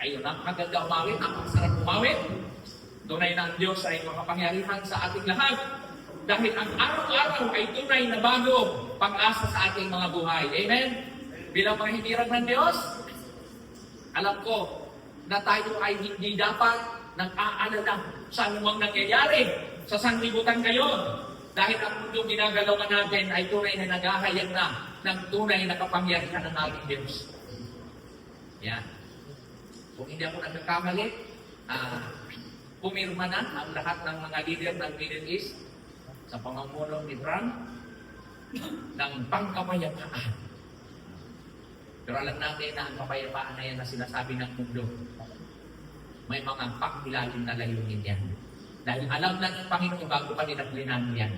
Ayun, napakaganda umawit, napakasarap umawit. Tunay na ang Diyos ay makapangyarihan sa ating lahat. Dahil ang araw-araw ay tunay na bago pag-asa sa ating mga buhay. Amen? Bilang mga hinirang ng Diyos, alam ko na tayo ay hindi dapat nag-aalala sa anumang nangyayari sa sanlibutan ngayon. Dahil ang mundo ginagalawan natin ay tunay na naghahayag na ng tunay na kapangyarihan ng ating Diyos. Yan. Kung hindi ako nagkakamali, pumirma na ang lahat ng mga leader ng Middle East sa pamamulong ni Trump ng pangkapayapaan. Pero alam natin na ang kapayapaan na yan na sinasabi ng mundo, may mga pakilalim na layunin yan. Dahil alam na ng Panginoon bago pa nila plinahan yan.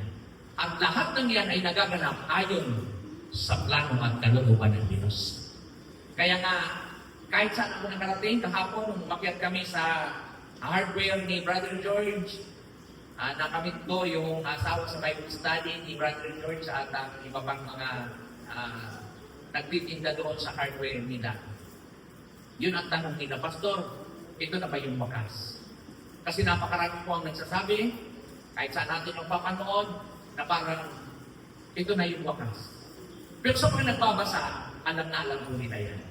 At lahat ng yan ay nagaganap ayon sa plano at kalooban ng Diyos. Kaya nga, kahit saan ako nakarating, kahapon, umakyat kami sa hardware ni Brother George. Nakamit ko yung asawa sa Bible study ni Brother George at ang iba pang mga nagtitinda doon sa hardware nila. Yun ang tanong nila, Pastor, ito na ba yung wakas? Kasi napakarami po ang nagsasabi, kahit saan natin magpapanood, na parang ito na yung wakas. Pero sa mga nagbabasa, alam na alam po nila yan,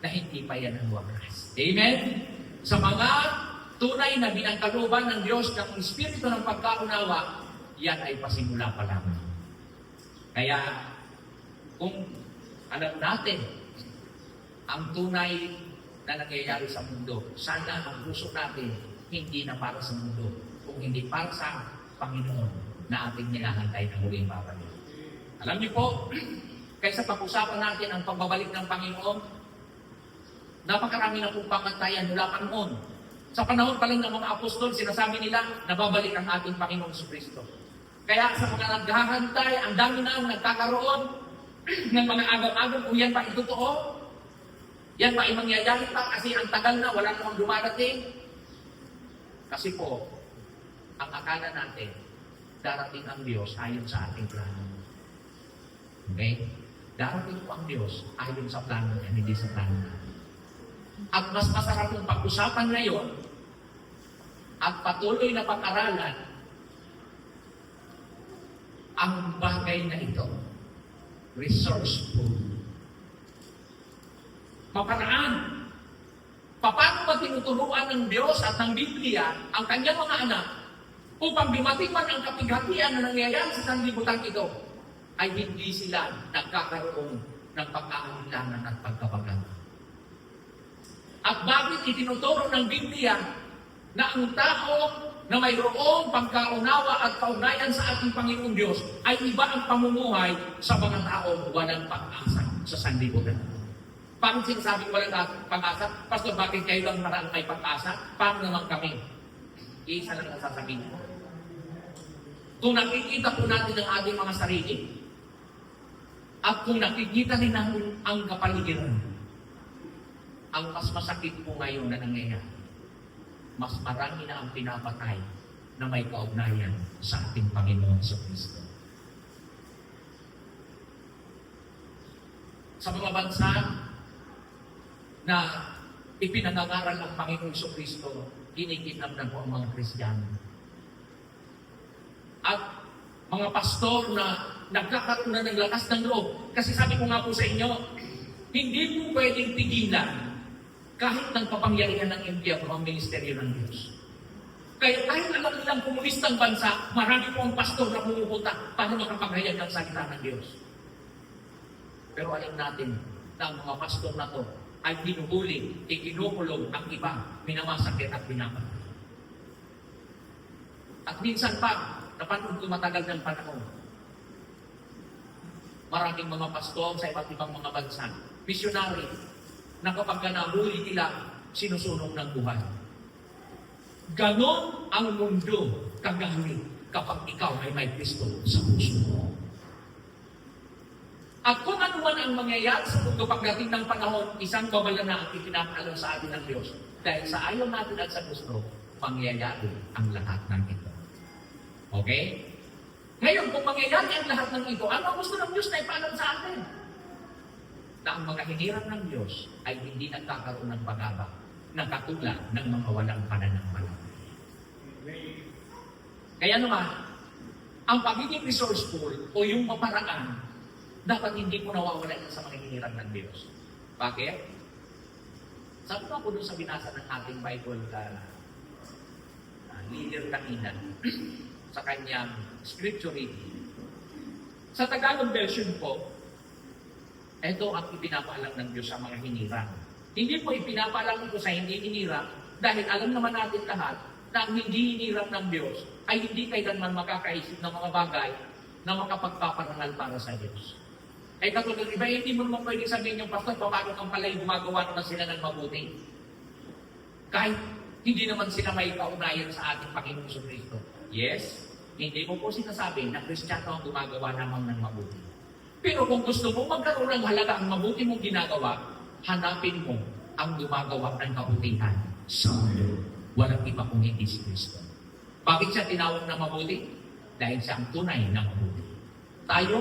na hindi pa yan ang wakas. Amen? Sa mga tunay na binangkaluban ng Diyos ng Espiritu ng pagkaunawa, yan ay pasimula pa lamang. Kaya, kung alam natin ang tunay na nangyayari sa mundo, sana ang puso natin hindi na para sa mundo, kung hindi para sa Panginoon na ating nilahantay na huling babalik. Alam niyo po, kaysa pag-usapan natin ang pagbabalik ng Panginoon, napakarami na pong pamantayan mula pa noon. Sa panahon pa lang ng mga apostol, sinasabi nila na babalik ang ating Panginoon Jesucristo. Kaya sa mga naghahantay, ang dami na ang nagkakaroon ng mga agaw-agaw kung yan pa itotoo. Yan pa ay mangyayari pa kasi ang tagal na, wala namang dumarating. Kasi po, ang akala natin, darating ang Diyos ayon sa ating plano. Okay? Darating po ang Diyos ayon sa plano niya, hindi sa plano natin. At mas masarap yung pag-usapan ngayon at patuloy na pag-aralan ang bagay na ito. Resourceful. Maparaan. Paano ba tinuturuan ng Diyos at ng Biblia ang kanyang mga anak upang dumating man ang kapighatian na nangyayari sa sanlibutan ito ay hindi sila nagkakaroon ng pagkakakilangan at pagkabagal. At bakit itinuturo ng Biblia na ang tao na mayroong pagkaunawa at kaugnayan sa ating Panginoong Diyos ay iba ang pamumuhay sa mga taong walang pag-asa sa sanlibutan. Paano sinasabi walang pag-asa? Pastor, bakit kayo lang marang may pag-asa? Paano naman kami? Isa lang ang sasabihin ko. Kung nakikita po natin ang ating mga sarili at kung nakikita rin natin ang kapaligiran, ang mas masakit po ngayon na nangyayari, mas marami na ang pinapatay na may kaugnayan sa ating Panginoon sa Kristo. Sa mga bansa na ipinangangaral ng Panginoon sa Kristo, kinikidnap na po ang mga Kristiyano. At mga pastor na nagkakaroon na ng lakas ng loob. Kasi sabi ko nga po sa inyo, hindi po pwedeng tigilan kahit ng kapangyarihan ng impyerno ang ministeryo ng Diyos. Kaya kahit alam nilang komunistang bansa, marami po ang pastor na pumupunta para makapaghayag ng salita ng Diyos. Pero alam natin na ang mga pastor na to ay binuhuli, ikinukulong ang iba, minamasakit at pinapatay. At minsan pa, napanood ko matagal ng panahon, maraming mga pastor sa iba't ibang mga bansa, missionary, na kapag nahuli nila, sinusunog ng buhay. Ganon ang mundo kagaling kapag ikaw ay may Kristo sa puso mo. At kung ano man ang mangyayari sa mundo pagdating ng panahon, isang babala na ang ipinapaalam sa atin ng Diyos. Dahil sa ayaw natin at sa gusto, mangyayari ang lahat ng ito. Okay? Ngayon, kung mangyayari ang lahat ng ito, ano ang gusto ng Diyos na ipaalam sa atin? Na ang mga hinirang ng Diyos ay hindi nagkakaroon ng pag-aba na katulad ng mga walang pananampalataya. Kaya naman, ang pagiging resourceful o yung maparaan, dapat hindi mo nawawala sa mga hinirang ng Diyos. Bakit? Sabi ko doon sa binasa ng ating Bible leader kanina sa kanyang scripture reading. Sa Tagalog version po, ito ang ipinapaalam ng Diyos sa mga hinirang. Hindi po ipinapaalam ito sa hindi hinirang dahil alam naman natin lahat na ang hindi hinirang ng Diyos ay hindi kailanman makakaisip ng mga bagay na makapagpaparangal para sa Diyos. Ay katulad, iba, hindi mo naman pwede sabihin yung pastor, paano kang pala'y gumagawa naman sila ng mabuti. Kahit hindi naman sila may kaunayan sa ating Panginoong Kristo. Yes, hindi mo po sinasabi na Kristiyano ang gumagawa naman ng mabuti. Pero kung gusto mo magkaroon ng halaga ang mabuti mong ginagawa, hanapin mo ang gumagawa ng kabutihan sa mundo. Walang iba kung hindi si Kristo. Bakit siya tinawag na mabuti? Dahil siya ang tunay na mabuti. Tayo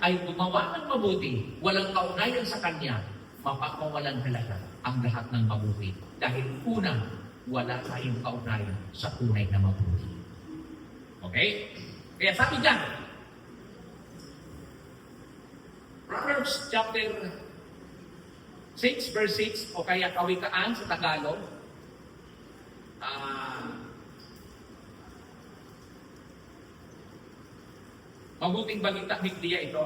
ay gumawa ng mabuti, walang kaunayan sa Kanya, mapapawalan halaga ang lahat ng mabuti. Dahil unang, wala tayong kaunayan sa tunay na mabuti. Okay? Kaya sabi dyan, Proverbs chapter 6 verse 6 o kaya Kawikaan sa Tagalog, mabuting balita Biblia ito.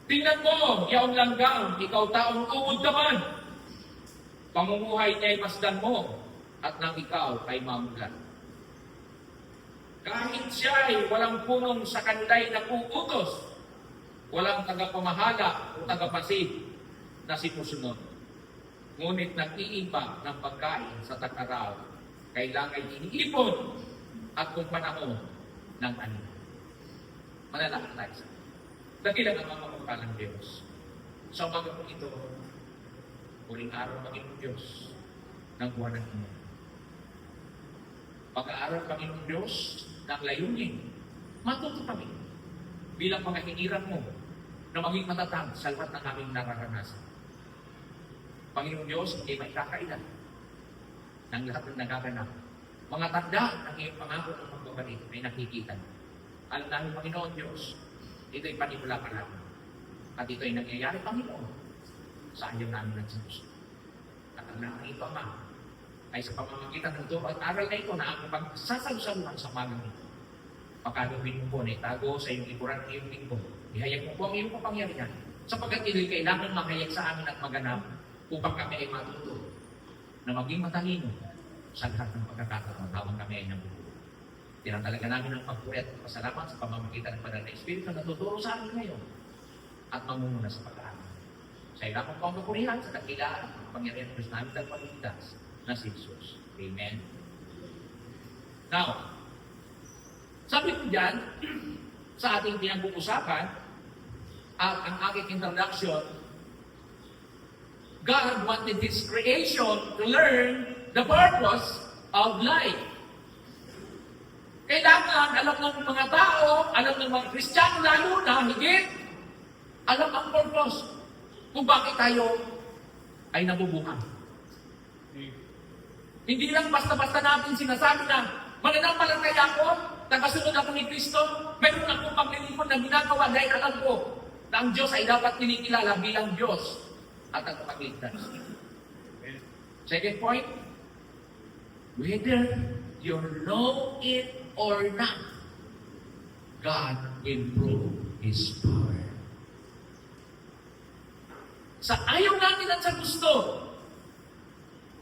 Tingnan mo, yaong langgam, ikaw taong uod naman. Pamumuhay niya ay masdan mo, at nang ikaw ay mamulan. Kahit siya ay walang punong sa kanila'y napuutos, walang tagapamahala o tagapasid na sinusunod. Ngunit nag-iiba ng pagkain sa takaraw, kailangan iniipon at kung panahon ng anin. Manalangin tayo sa dakilang ang mga mapagpalang Diyos. Sa umaga po ito, huling araw Panginoong Diyos ng buwan ng Ino. Pag-aaral Panginoong Diyos ng layunin, matuto kami bilang mga hinirang mo na maging matatag sa lahat ng aming nararanasan. Panginoong Diyos, hindi may kakailan ng lahat ng nagaganap. Mga tanda ng iyong pangako ng pagbabalik ay nakikita. Alam namin, Panginoon Diyos, ito'y panimula pa lang. At ito'y nangyayari, Panginoon, sa ayaw namin ng Diyos. At ang namin ito, Ama, ay sa pamamagitan ng ito at aral na ito na ang pagsasalusaluhan sa magang ito. Pagkalubin mo po na itago sa iyong likuran ng iyong lingkod. Ihayag mo po ang iyong kapangyarihan sapagkat ito'y kailangan mahayag sa amin at maganap upang kami ay matuto na maging matalino sa lahat ng pagkakataon habang kami ay nabubuhay. Tinatalaga namin ang pagpuri at pasalamat sa pamamagitan ng Banal na Espiritu na tuturo sa amin ngayon at mamumuna sa pag-aaral. Sa ilang pang kapurihan sa kakilaan ng pangyarihan ng Diyos namin at pagligtas na si Jesus. Amen. Now, sabi ko dyan, sa ating pinag-uusapan, at ang aking introduction, God wanted His creation to learn the purpose of life. Kailangan alam ng mga tao, alam ng mga Kristiyano lalo na, higit, alam ang purpose kung bakit tayo ay nabubuhay. Hindi lang basta-basta natin sinasabi na mananampalataya ako, nakasunod ako ni Kristo, mayroon akong paglilipon na ginagawa dahil alam ko na ang Diyos ay dapat kinikilala bilang Diyos at ang pagligtas. Second point, whether you know it or not, God will prove His power. Sa ayaw natin at sa gusto,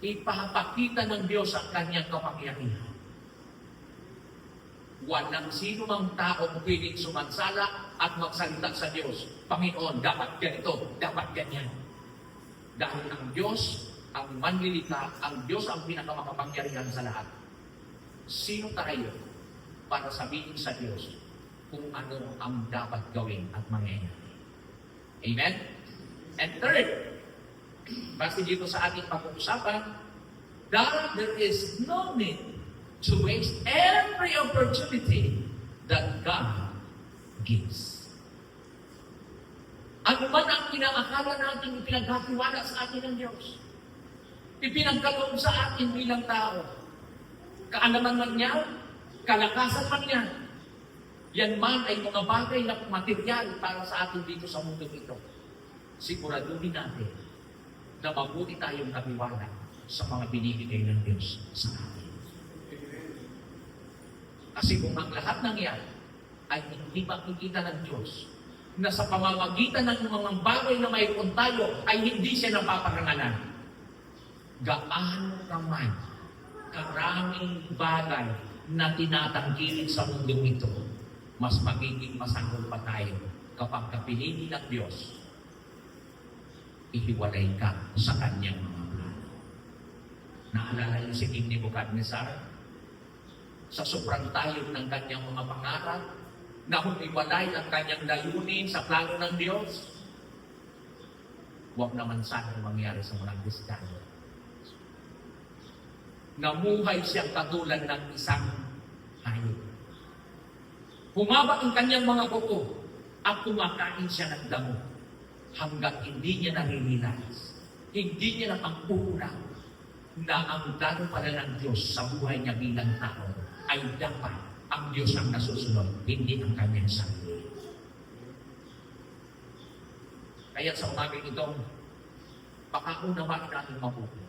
ipapakita ng Diyos ang kanyang kapangyarihan. Walang sino mang tao pwedeng sumansala at magsalita sa Diyos. Panginoon, dapat ganito, dapat ganyan. Dahil ang Diyos, ang manlilita, ang Diyos ang pinakamakapangyarihan sa lahat. Sino tayo para sabihin sa Diyos kung ano ang dapat gawin at mangyayari? Amen? And third, basta dito sa ating pag-uusapan, that there is no need to waste every opportunity that God gives. Ano man ang pinaakala natin, pinagkatiwala sa atin ng Diyos, ipinagkaloob sa atin bilang tao. Kaalaman man niya, kalakasan man niya, yan man ay mga bagay na material para sa atin dito sa mundo ito. Siguraduhin natin na mabuti tayong nagtiwala sa mga binibigay ng Diyos sa atin. Kasi kung ang lahat ng yan ay hindi makikita ng Diyos, na sa pamamagitan ng mga bagay na mayroon tayo ay hindi siya napaparangalan, gaano naman karaming bagay na tinatangkilik sa mundong ito, mas magiging masangol pa tayo kapag kapilin ng Diyos, ihiwalay ka sa kanyang mga plano. Naalala niyo si King Nebuchadnezzar? Sa sobrang tayo ng kanyang mga pangarap, na humiwalay ang kanyang layunin sa plano ng Diyos, huwag naman sana mangyari sa mga Kristiyano. Namuhay siyang katulad ng isang hayop. Humaba ang kanyang mga buko at kumakain siya ng damo hanggang hindi niya nare-realize, hindi niya napagpunan na ang plano pala ng Diyos sa buhay niya bilang tao ay dapat ang Diyos ang nasusunod, hindi ang kanyang sarili. Kaya sa umagang ito, pakaunawain natin mabuti.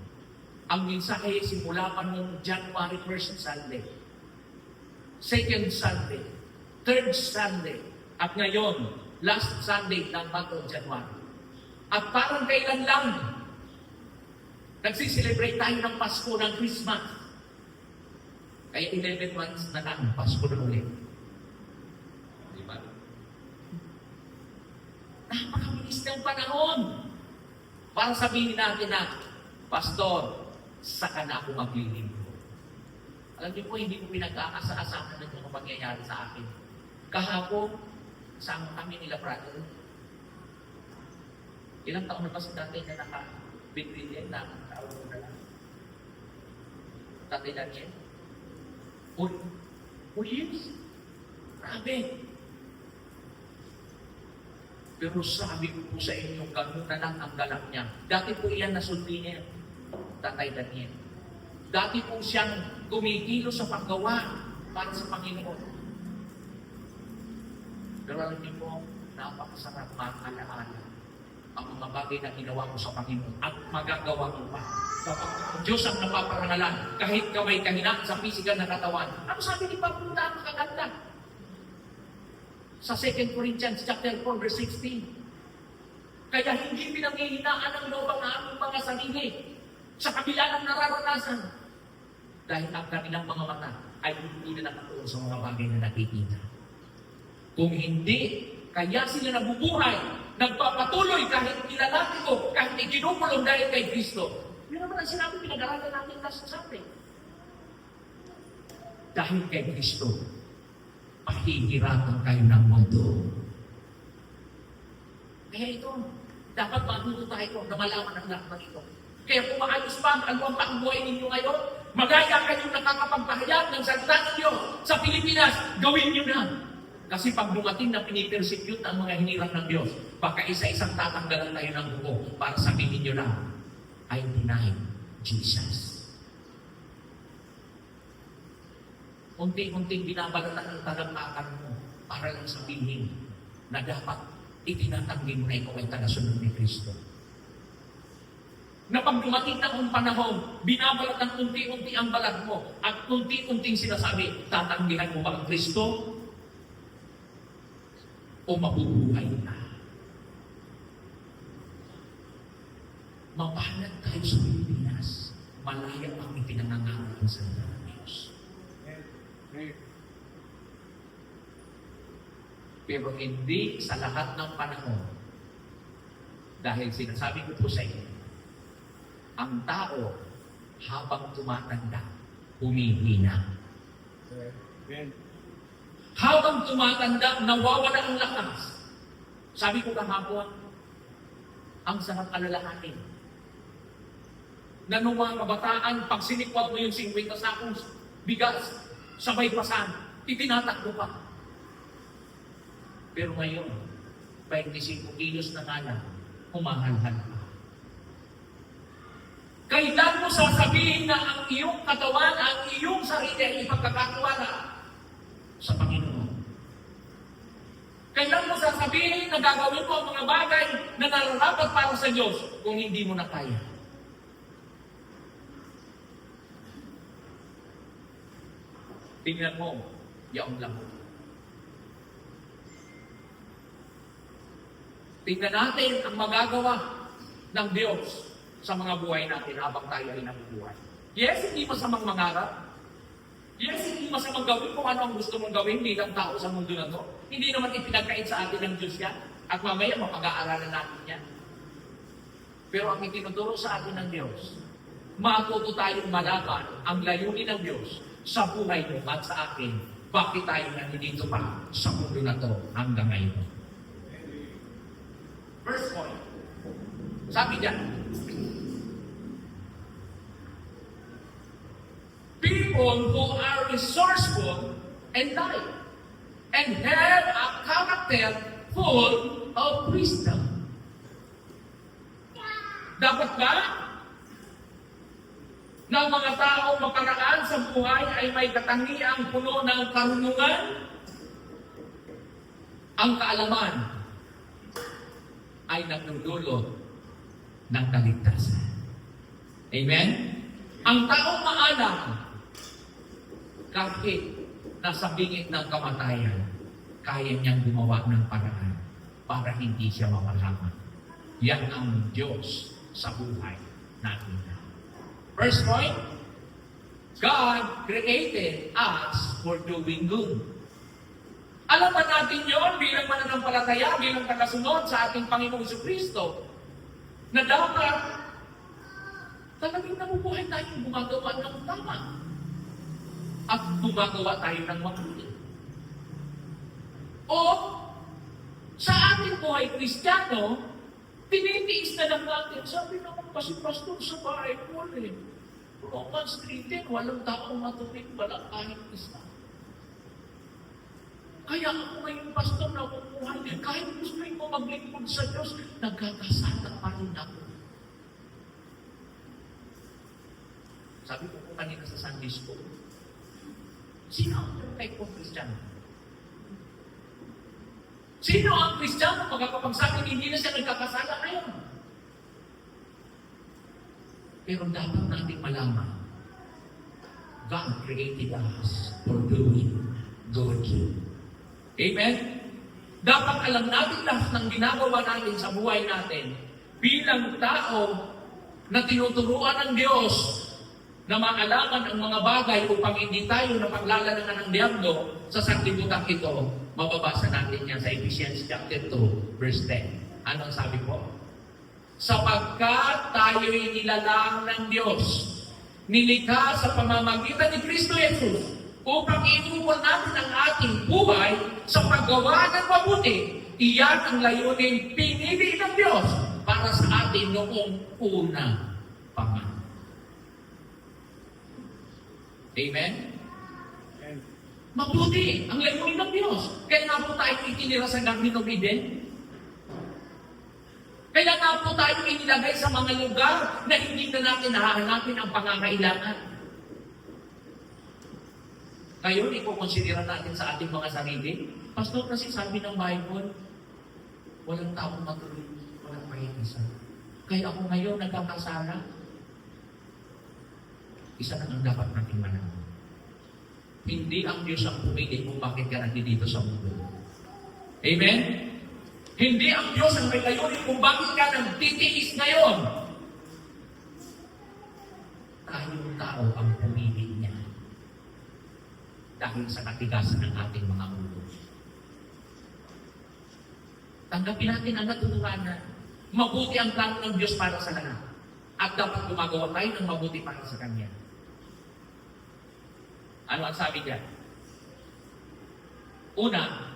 Ang mensahe simula pa noong January 1st Sunday, 2nd Sunday, 3rd Sunday, at ngayon, last Sunday ng month of January. At parang kailan lang, nagsiselebrate tayo ng Pasko, ng Christmas. Kaya 11 months na lang, Pasko na ulit. Diba? Napakabilis ng panahon para sabihin natin na, Pastor, saka na ako maglilingkod. Alam niyo po, hindi ko pinag-aasahan ng mga pangyayari sa akin. Kahapon, kasama kami nila, brother. Ilang taon na ba si tatay na naka-bitbillion na ang tao na lang? Tatay Daniel? 4 years? Grabe. Pero sabi ko po sa inyo, gano'n na lang ang galak niya. Dati po iyan nasulti niya, Tatay Daniel. Dati po siyang tumigilo sa paggawa para sa Panginoon. Pero alam niyo po, napakasarap mag-alaala ang mga bagay na ginawa mo sa Panginoon at magagawa mo pa. Kapag Diyos ang napaparangalan, kahit kaway kahinaan sa pisikal na katawan. Ano sabi ni Pablo na makaganda? Sa 2 Corinthians chapter 4, verse 16. Kaya hindi pinanghihinaan ng loob ang aming mga sarili sa kabila ng nararanasan. Dahil ang kanilang mga mata ay hindi na nakatuon sa mga bagay na nakikita. Kung hindi, kaya sila nabubuhay, nagpapatuloy kahit ilalaki ko, kahit ikinupulong dahil kay Kristo. Yun naman ang sinabi, pinag-aralan natin last Sunday. Dahil kay Kristo, pahihirapan kayo ng mundo. Kaya ito, dapat matuto tayo na malaman ang lahat ito. Kaya kung maayos pa ang ang buhay ninyo ngayon, magaya kayong nakakapagpahayag ng salita ng Diyos sa Pilipinas, gawin nyo na. Kasi pag dumating na pinipersecute ang mga hinirang ng Diyos, baka isa-isang tatanggalan tayo ng buko para sabihin nyo na, I deny Jesus. Unti-unting binabalatan ang talampakan mo para lang sabihin na dapat itinatanggi mo na ikaw ay tagasunod ni Kristo. Na pag dumating na ang panahon, binabalatan unti-unti ang balat mo at unti-unting sinasabi, tatanggihan mo ba ang Kristo? O mabubuhay na? Mapahalag tayo sa Pilipinas. Malaya ang ipinangangaral sa Diyos. Pero hindi sa lahat ng panahon. Dahil sinasabi ko po sa inyo, ang tao habang tumatanda, humihina. Habang tumatanda, nawawala ang lakas. Sabi ko kahapon, ang sarap alalahanin. Na nung mga kabataan, pag sinikwat mo yung 50 sakong bigas, sabay pasan, itinatakbo pa. Pero ngayon, 25 kilos na nga lang, humahalhal pa. Kailan mo mo sasabihin na ang iyong katawan, ang iyong sarili ay ipagkakatiwala sa Panginoon? Kailan mo sasabihin na gagawin mo ang mga bagay na nararapat para sa Diyos kung hindi mo na kaya? Tingnan mo, yaong lang. Tingnan natin ang magagawa ng Diyos sa mga buhay natin habang tayo ay nabubuhay. Yes, hindi masamang mangarap. Yes, hindi masamang gawin kung ano ang gusto mong gawin bilang tao sa mundo na to. Hindi naman ipinagkait sa atin ng Diyos yan. At mamaya mapag-aaralan natin yan. Pero ang itinuturo sa atin ng Diyos, matuto tayong malaman ang layunin ng Diyos sa buhay mo at sa akin. Bakit tayo nandito pa sa mundo na to hanggang ngayon? First point. Sabi diyan, people who are resourceful and light and have a character full of wisdom. Dapat ba na mga taong makaraan sa buhay ay may katangiang puno ng karunungan? Ang kaalaman ay nagdudulot ng kaligtasan. Amen? Ang taong maalam, kahit nasa bingit ng kamatayan, kaya niyang gumawa ng paraan para hindi siya mapalaman. Yan ang Diyos sa buhay natin. First point, God created us for doing good. Alam ba natin yun bilang mananampalataya, bilang tagasunod sa ating Panginoong Jesucristo, na dapat talagang nabubuhay tayong gumagawa ng tama at gumagawa tayo ng mabuti. O sa ating buhay Kristiyano, tinitiis na lang natin. Sabi naman kasi pastor sa Bible, Romans 3:10, walang taong matuwid, walang kahit isa. Kaya ako ngayon, pastor, na umuhay, kahit gusto mo maglingkod sa Diyos, nagkakasala pa rin ako. Sabi ko po kanina sa Sunday School, sino ang perfect kong Kristiyano? Sino ang Kristiyano magkakapagsabi hindi na siya nagkakasala ngayon? Pero dapat natin malaman, God created us for doing good. Amen? Dapat alam natin lahat ng ginagawa natin sa buhay natin bilang tao na tinuturuan ng Diyos na maalaman ang mga bagay upang hindi tayo napaglalanan ng diablo sa sanglibutan ito. Mababasa natin yan sa Ephesians chapter 2, verse 10. Anong sabi po? Sapagkat tayo'y nilalang ng Diyos, nilikha sa pamamagitan ni Kristo Jesus, upang inuwan natin ang ating buhay sa paggawa ng mabuti. Iyan ang layunin pinili ng Diyos para sa atin noong una pa man. Amen? Mabuti ang layunin ng Diyos. Kaya nga po tayo itinira sa Garden of Eden. Kaya nga po tayo inilagay sa mga lugar na hindi na natin nahahanapin ang pangangailangan. Ngayon, ikukonsidera natin sa ating mga sarili. Pastor, kasi sabi ng Bible, walang taong matuloy, walang mahihisa. Kaya ako ngayon nagkakasala. Isa na ang dapat natin malaman. Hindi ang Diyos ang pumili kung bakit ka nandito sa mundo. Amen? Hindi ang Diyos ang may layunin kung bakit ka nagtitiis ngayon. Tayong tao ang pumili niya dahil sa katigasan ng ating mga ulo. Tanggapin natin ang natutunan. Mabuti ang plano ng Diyos para sa lahat. At dapat gumagawa tayo ng mabuti para sa Kanya. Ano ang sabi niya? Una,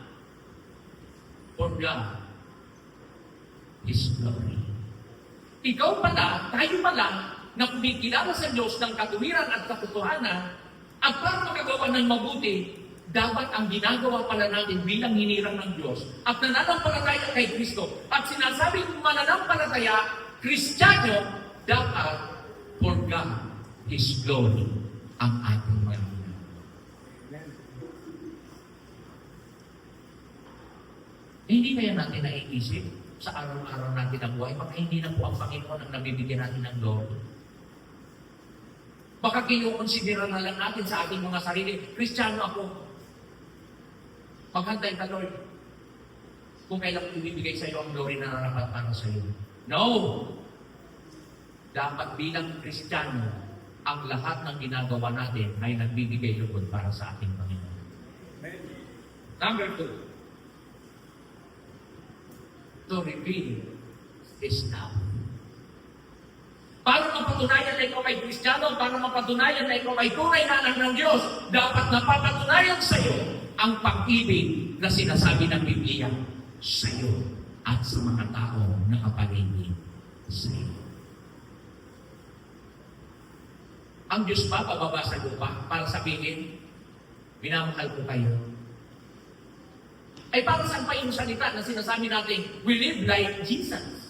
for God His glory. Ikaw pala, tayo pala, na kumikilala sa Diyos ng katuwiran at katotohanan, at para makagawa ng mabuti, dapat ang ginagawa pala natin bilang hinirang ng Diyos at nananampalataya kay Kristo. At sinasabing mananampalataya, Kristiyano, dapat for God, His glory, ang ating mga ginagawa. Hindi kaya natin naiisip sa araw-araw natin na buhay, baka hindi na po ang Panginoon ang nabibigyan natin ng glory. Baka kinukonsidera na lang natin sa ating mga sarili, Kristiyano ako. Maghantay ka, Lord. Kung kailan ibibigay sa iyo ang glory na narapat para sa iyo. No! Dapat bilang Kristiyano, ang lahat ng ginagawa natin ay nagbibigay lugod para sa ating Panginoon. Number 2. To reveal His love. Para mapatunayan na ikaw ay Kristiyano, para mapatunayan na ikaw ay tunay na anak ng Diyos, dapat napapatunayan sa iyo ang pag-ibig na sinasabi ng Biblia sa iyo at sa mga tao na kapaligid sa iyo. Ang Diyos ba pababa sa lupa para sabihin, minamahal ko kayo? Ay parang saan pa yung salita na sinasabi natin, we live like Jesus?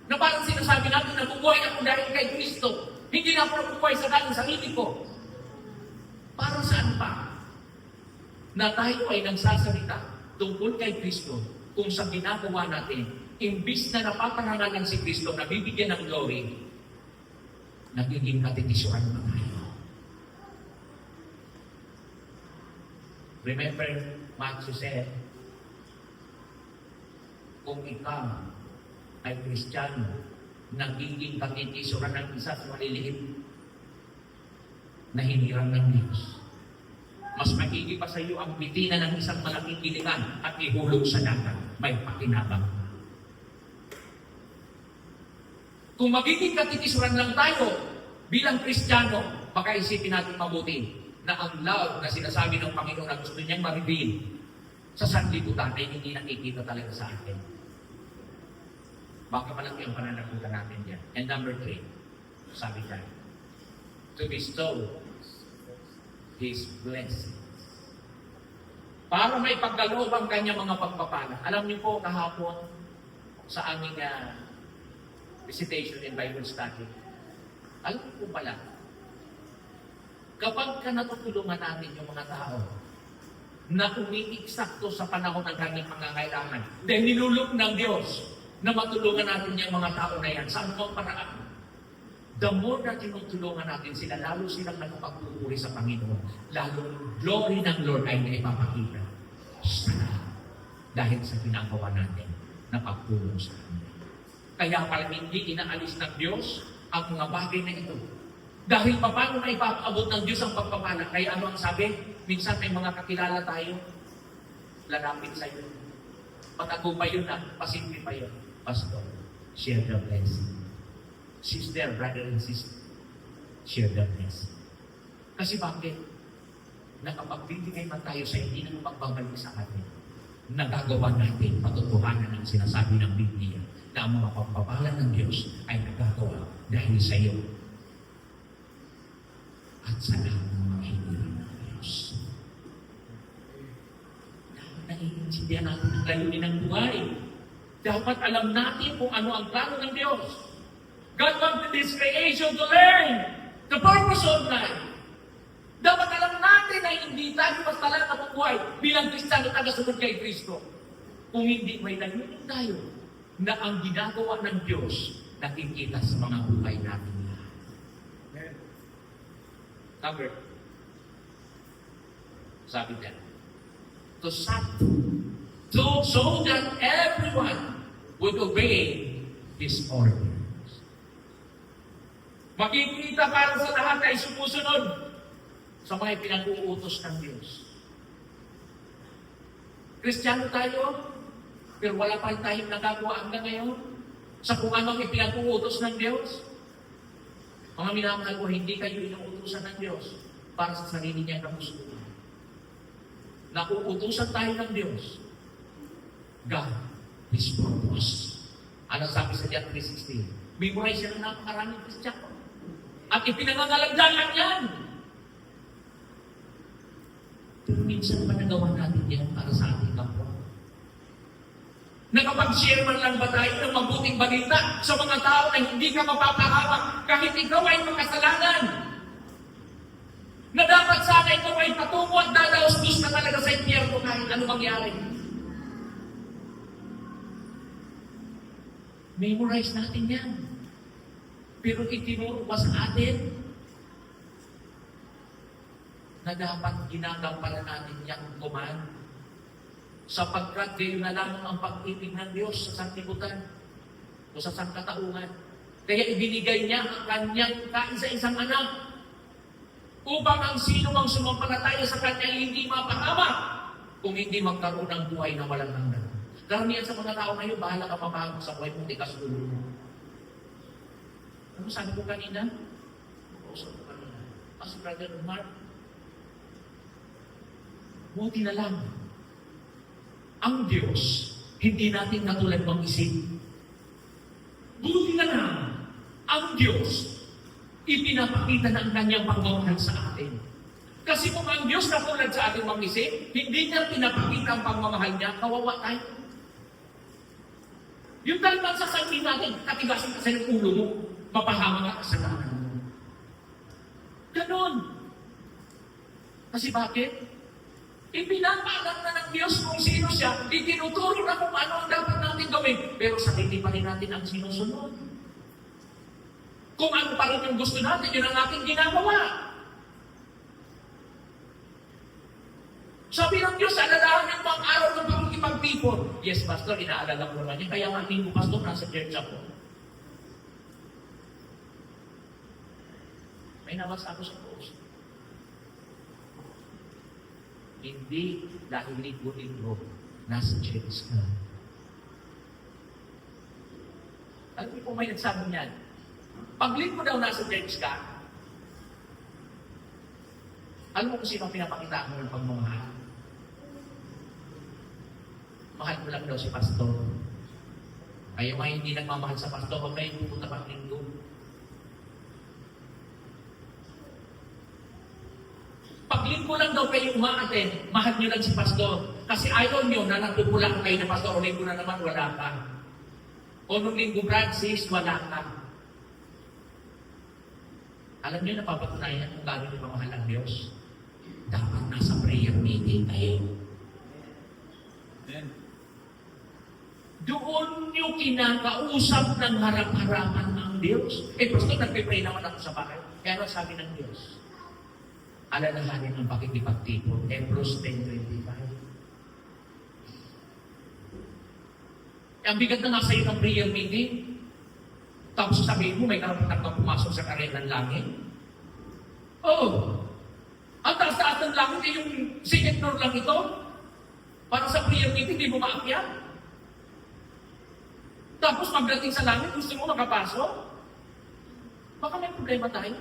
Na parang sinasabi natin na bubuhay ako dahil kay Kristo. Hindi na ako nabubuhay sa dating sarili ko. Parang saan pa? Na tayo ay nagsasalita tungkol kay Kristo kung sa ginagawa natin, imbis na napapangalan si Kristo na bibigyan ng glory, nagiging katitisyuan na tayo. Remember, Matthew said, kung ikaw ay Kristiyano, nagiging katitisuran ng isa sa maliliit na hinirang ng Diyos. Mas magiging pa sa iyo ang bitina ng isang malaking gilikan at ihulog sa dagat. May pakinabang. Kung magiging katitisuran lang tayo bilang Kristiyano, baka isipin natin mabuti na ang love na sinasabi ng Panginoon na gusto niyang ma-reveal sa sanlibutan ay hindi nakikita talaga sa atin. Baka malaki ang pananagutan natin yan. And number 3, sabi niya, to bestow His blessings. Para may pagkaloob ang kanyang mga pagpapala. Alam niyo po, kahapon sa aming visitation and Bible study, alam niyo po pala, kapag ka natutulungan natin yung mga tao na umiiksakto sa panahon ng kanyang pangangailangan, then nilulok ng Diyos na matulungan natin yung mga tao na yan sa anumang paraan. The more na tinutulungan natin sila, lalo silang nakapagpupuri sa Panginoon. Lalo glory ng Lord ay naipapakita sa lahat. Dahil sa ginagawa natin na pagtulong sa Kanya. Kaya pala hindi inaalis ng Diyos ang mga bagay na ito. Dahil paano na ipapaabot ng Diyos ang pagpapala? Kaya ano ang sabi? Minsan may mga kakilala tayo, lalapit sa iyo. Patago pa yun pasimple pa yun. Pastor, share the blessing. Sister, brother and sister, share the blessing. Kasi bakit? Nakapagbibigay man tayo sa hindi na magbabalik sa atin. Nagagawa natin patotohanan ng sinasabi ng Biblia na ang mga pagpapala ng Diyos ay nagagawa dahil sa iyo at sa lahat ng mga hiniran ng Diyos. Dapat naiintindihan natin ang layunin ng buhay. Dapat alam natin kung ano ang plano ng Diyos. God wanted this creation to learn the purpose of life. Dapat alam natin na hindi tayo basta lang nabubuhay bilang Kristiyano tagasunod kay Kristo. Kung hindi, may layunin tayo na ang ginagawa ng Diyos nakikita sa mga buhay natin. Number, sabi niya, so that everyone would obey His orders. Makikita para sa lahat ay sumusunod sa mga pinag-uutos ng Diyos. Kristiyano tayo, pero wala pa tayong nagagawa hanggang ngayon sa kung ano ang pinag-uutos ng Diyos. Mga minamahal ko, hindi kayo inuutosan ng Diyos para sa sarili niyang kagustuhan. Nakuutusan tayo ng Diyos. God, His purpose. Ano sabi sa John 3:16? Memorize siya ng napakaraming Kristiyano. At ipinangangalagdagan yan. Pero minsan pa nagawa natin yan para sa ating kapwa. Nakapag-share man lang ba tayo ng mabuting balita sa mga tao na hindi ka mapapahamak kahit ikaw ay makasalanan? Na dapat sana ikaw ay patungo at dadaos-dos na talaga sa impyerno kahit ano mangyari. Memorize natin yan. Pero itinuro pa sa atin na dapat ginagampanan natin yung command. Sapagkat gayon na lamang ang pag-ibig ng Diyos sa sanlibutan o sa sangkatauhan. Kaya ibinigay niya ang kanyang kaisa-isang anak upang ang sino mang sumampalataya sa kanya ay hindi mapahamak kung hindi magkaroon ng buhay na walang hanggan. Karamihan sa mga tao ngayon, bahala ka mapahagok sa buhay kung di ka sulo mo. Ano sabi ko kanina? Usap ko kanina. As Brother Mark, buti na lang. Ang Diyos, hindi natin katulad mag-isip. Buti na lang, ang Diyos, ipinapakita ng kanyang pagmamahal sa atin. Kasi kung ang Diyos katulad sa ating mag-isip, hindi niya pinapakita ang pagmamahal niya, kawawa tayo. Yung talagang sasabihin natin, katigasin kasi ng ulo mo, mapahama ka sa kasalanan mo. Ganon. Kasi bakit? Ipinapaalam na ng Diyos kung sino siya, itinuturo na kung ano ang dapat natin gawin, pero sarili pa rin natin ang sinusunod. Kung ano pa rin yung gusto natin, yun ang ating ginagawa. Sabi ng Diyos, alalahanin mo ang araw ng pagkikipagtipon. Yes, Pastor, inaalala ko naman yan. Kaya nga, hindi mo, Pastor, nasa church ako. May nabasa ako sa post. Hindi dahil linggo-linggo, nasa church ka. Alam niyo po may nagsabi niyan, pag linggo daw nasa church ka, alam mo kung sino ang pinapakita mo ng pagmamahal? Mahal mo lang daw si Pastor. Kaya mga hindi nagmamahal sa Pastor, huwag kayo pupunta pag linggo. Pag linggo lang daw kayo umaaten, mahal nyo lang si Pastor. Kasi ayaw nyo na nagpupulang kayo na Pastor, o linggo na naman, wala ka. O nung linggo, Francis, wala ka. Alam nyo, napapatunayan kung gano'n yung mamahal ang Diyos. Dapat nasa prayer meeting kayo. Doon nyo kinakausap ng harap-harapan ng Diyos. Pastor, nagpipray naman ako sa bahay. Kaya sabi ng Diyos, alalahanin ang pakikipagtipon. Hebrews 10:25. Ang bigat na nga sa'yo ng prayer meeting. Tapos sabihin mo, may karapatan kang pumasok sa karera ng langit. Oo. Ang taas-taas ng langit ay yung second floor lang ito. Para sa prayer meeting, hindi mo maakyat. Tapos pagdating sa langit, gusto mo makapasok? Baka may problema tayo.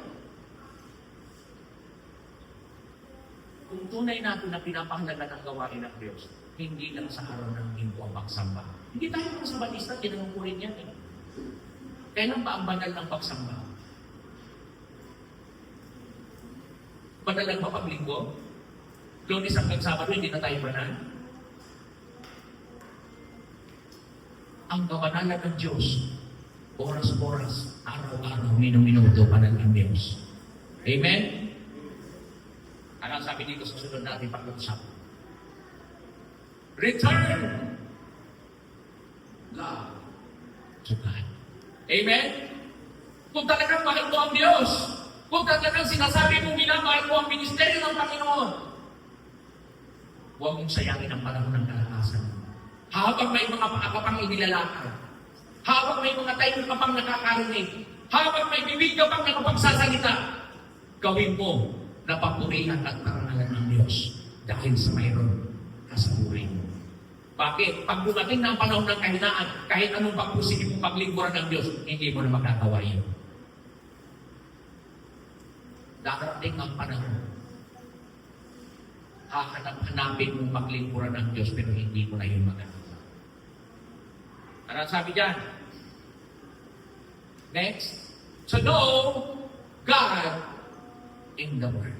Kung tunay natin na pinapahalaga ng gawain ng Diyos, hindi lang sa araw ng linggo ang pagsamba. Hindi tayo mga sabatista, tinanungkulin yan eh. Kailan ba ang banal ng pagsamba? Banal lang ba pag linggo? Lunes hanggang Sabado, hindi na tayo banal? Ang kabanalan ng Diyos, oras-oras, araw-araw, minuto-minuto, banal ng Diyos. Amen? Ano ang sabi dito sa sunod natin pag-usap? Return love to God. Amen? Kung talagang mahal mo ang Diyos, kung talagang sinasabi mo minamahal mo ang ministeryo ng Panginoon, huwag mong sayangin ang panahon ng kalakasan. Habang may mga paaka pang inilalakad, habang may mga tayo ka pang nakakarinig, habang may bibig ka pang nakapagsasalita, gawin mo na papurihan at parangalan ng Diyos dahil sa mayroon ka sa buhay mo. Bakit? Pag dumating na ang panahon ng kahinaan, kahit anong pagpusili mong paglingkuran ng Diyos, hindi mo na magkatawa yun. Darating ang panahon, hahanap-hanapin mong paglingkuran ng Diyos, pero hindi mo na yun magkatawa. Ano sabi dyan? Next, to know God in the Word.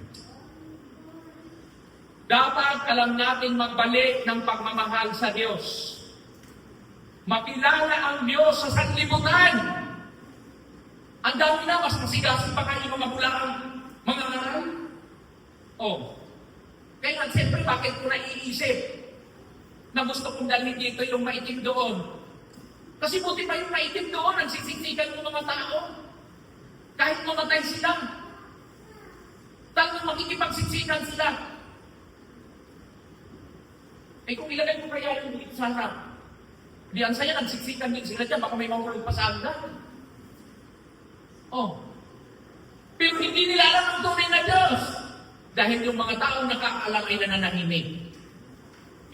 Dapat alam natin magbalik ng pagmamahal sa Diyos. Makilala ang Diyos sa sanlibutan. Ang dami na, mas masigasin pa kayo mga bulang mga ngaral. Oh. Kaya siyempre, bakit ko naiisip na gusto kong dalhin dito yung maitim doon? Kasi buti pa yung maitim doon, nagsisiksikan ng mga tao. Kahit mamatay sila. Talagang makikipagsiksikan sila. Eh kung ilagay mo kaya yung dito sa harap, di ang saya, nagsiksikan din sila dyan, baka may mahulog pa sa hanggan. Oh. Pero hindi nila alam ang tunay na Diyos. Dahil yung mga taong nakakaalam ay nananahimik.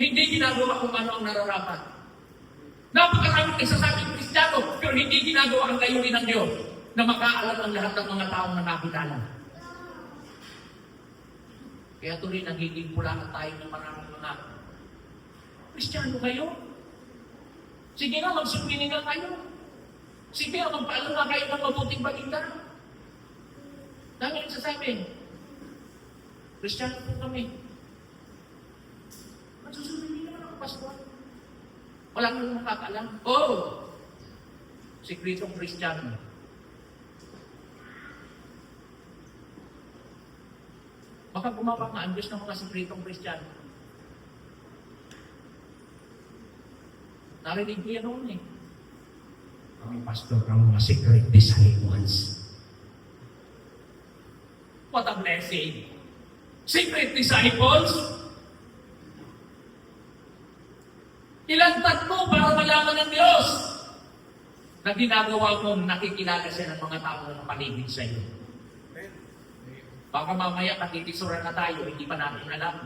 Hindi ginagawa kung ano ang nararapat. Napakaraming nagsasabing Kristiyano, pero hindi ginagawa ang layunin ng Diyos na makaalam ang lahat ng mga taong nakakilala. Kaya tuloy nagiging pulaan tayo ng maraming mga Kristiyano kayo? Sige nga, magsumili nga kayo. Sige nga, magpaalam nga kayo ng mabuting balita. Dami nagsasabi, Kristiyano po kami. Magsusumili naman ako, Pastor. Wala nang nakakaalam. Oh! Sikretong Kristiyano. Baka gumawa nga ang Diyos ng mga sikretong Kristiyano. Narinig ko yan noon eh. Kami pastor ng mga secret disciples. What a blessing! Secret disciples? Ilantad mo para malaman ng Diyos na ginagawa mo, nakikilala siya ng mga tao na paligid sa iyo. Baka mamaya nakikisuran na tayo, hindi pa natin alam.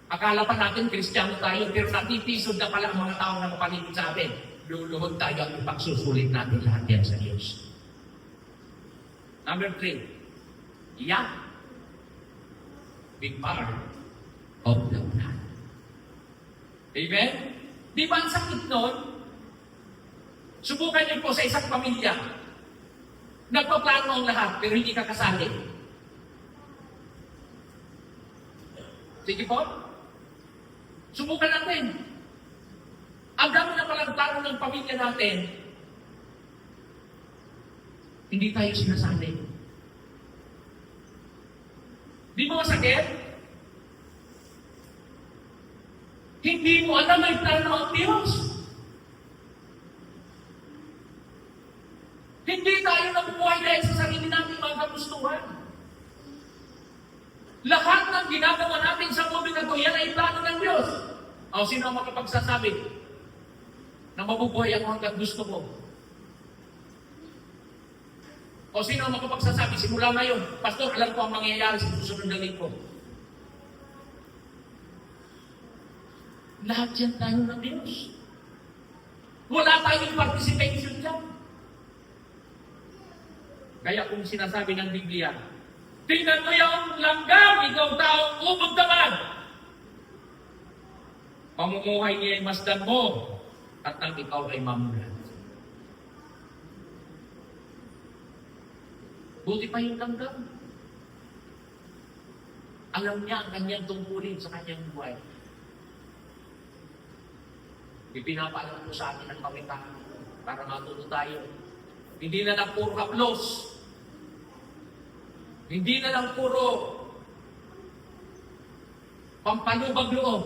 Akala pa natin Kristiyano tayo, pero natitisod na pala ang mga tao na paligid sa atin. Luluhod tayo at ipagsusulit natin lahat yan sa Diyos. Number 3, big part of the plan. Amen? Di ba ang sakit nun? Subukan niyo po sa isang pamilya. Nagpaplano ang lahat, pero hindi ka kasali. Sige po? Subukan natin. Ang dami na palang plano ng pamilya natin, hindi tayo sinasali. Di mo masakit? Hindi mo alam may plano ang Diyos. Hindi tayo nabubuhay dahil sa sarili natin mga kagustuhan. Lahat ng ginagawa natin sa mundo na ito, yan ay plano ng Diyos. O sino ang makapagsasabi na mabubuhay ako hanggang gusto ko? O sino ang makapagsasabi, simula ngayon, Pastor, alam ko ang mangyayari sa susunod na linggo. Lahat yan tayo ng Diyos. Wala tayong participation dyan. Kaya kung sinasabi ng Biblia, tingnan mo yung langgam, ikaw taong ubod naman. Pamumuhay niya ay masdan mo, at ang ikaw ay mamulan. Buti pa yung langgam. Alam niya ang kanyang tungkulin sa kanyang buhay. Ipinapaalam ko sa atin ang pamitang para matuto tayo. Hindi na lang puro haplos. Hindi na lang puro pampalubag loob.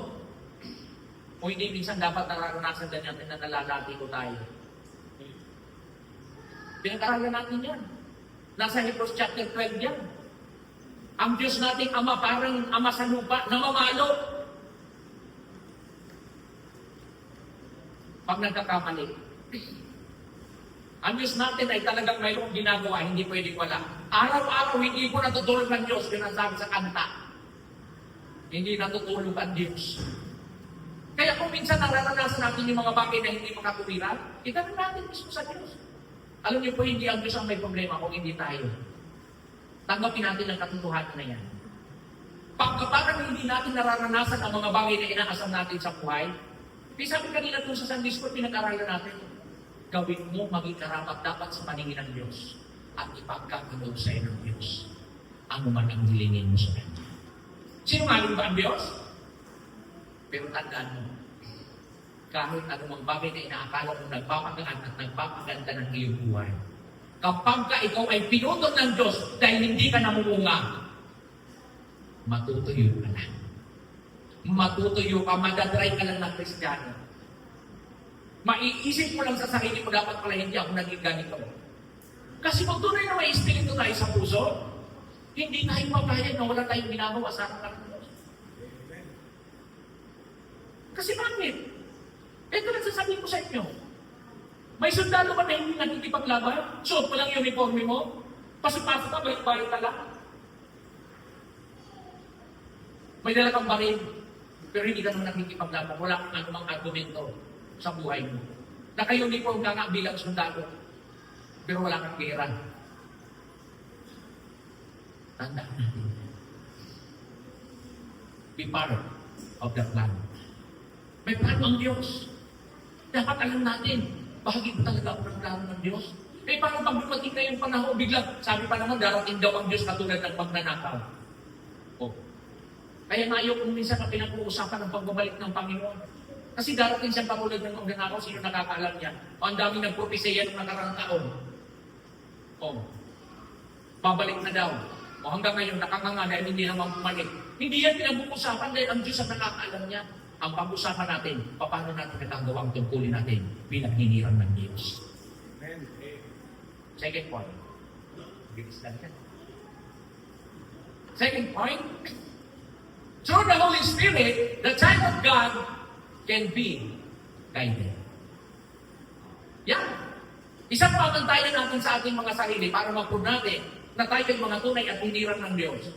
O hindi minsan dapat nararanasan din natin na nalalati ko tayo. Pinag-aralan natin yan. Nasa Hebrews chapter 12 yan. Ang Diyos nating Ama, parang ama sa lupa, namamalo. Pag nagkakamali. Ang Diyos natin ay talagang mayroong ginagawa, hindi pwedeng wala. Araw-araw, hindi po natutulog ang Diyos, yun ang sabi sa kanta. Hindi natutulog ang Diyos. Kaya kung minsan nararanasan natin yung mga bagay na hindi makatuwiran, itanong natin mismo sa Diyos. Alam niyo po, hindi ang Diyos ang may problema kung hindi tayo. Tanggapin natin ang katotohanan na yan. Pagkaparang hindi natin nararanasan ang mga bagay na inaasam natin sa buhay, sabi kanina doon sa Sunday School, pinag-aralan natin, gawin mo maging karapat dapat sa paningin ng Diyos at ipagkakaloob sa iyo ng Diyos. Ano man ang hilingin mo sa Kanya. Sinungaling ba ang Diyos? Pero tandaan mo, kahit anumang bagay na inaakala mong nagpapagaan at nagpapaganda ng iyong buhay. Kapag ka ikaw ay pinutol ng Diyos dahil hindi ka namumunga, matutuyo ka na. Matutuyo ka, madadry ka lang ng Kristiyano. Maiisip mo lang sa sarili mo, dapat pala hindi ako naging ganito. Kasi kung tunay na may espiritu tayo sa puso, hindi tayo mapahayag na wala tayong ginagawa sa ating Diyos. Kasi bakit? Ito lang sasabihin ko sa inyo. May sundalo ka na hindi nakikipaglaban? Suot mo lang yung uniforme mo? Pasok-pasok ka, balik-balik ka lang? May dala kang baril, pero hindi ka naman nakikipaglaban. Wala kang anumang argumento sa buhay mo. Naka-uniform ka nga bilang sundalo, pero wala kang gera. Tandaan natin. Be part of the plan. May plano ang Diyos. Dapat alam natin, bahagi ba talaga ang plano ng Diyos? Eh, paano pag dumating na yung panahon, biglang, sabi pa naman, darating daw ang Diyos katulad ng magnanakaw. Oh. Kaya nga ayaw kung minsan na pinag-uusapan ng pagbabalik ng Panginoon. Kasi darating siyang katulad ng magnanakaw, sino nakakaalam niya? O ang daming nagpropesya ng nakarang taon. Oh. Babalik na daw. O hanggang ngayon, nakanganga dahil hindi naman bumalik. Hindi yan pinag-uusapan dahil ang Diyos ang nakakaalam niya. Ang pag-usapan natin, paano natin natagawa ang tungkulin natin bilang hinirang ng Diyos. Second point. Bilis lang yan. Second point, through the Holy Spirit, the child of God can be guided. Yan. Isang pamantayan natin sa ating mga sarili para mag-prove natin na tayo ay mga tunay at hinirang ng Diyos.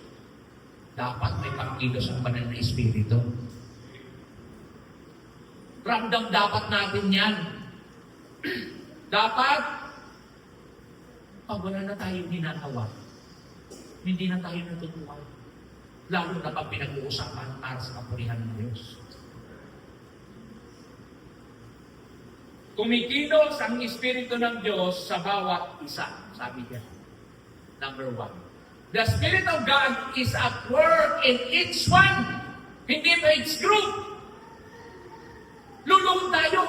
Dapat may pangkilos ang banal na Espiritu. Ramdam dapat natin yan. Dapat, pag wala na tayong ginagawa, hindi na tayo natutuwa. Lalo na pag pinag-uusapan para sa kapurihan ng Diyos. Kumikilos ang Espiritu ng Diyos sa bawat isa, sabi niya. Number 1. The Spirit of God is at work in each one, hindi pa each group. Luluhod tayo.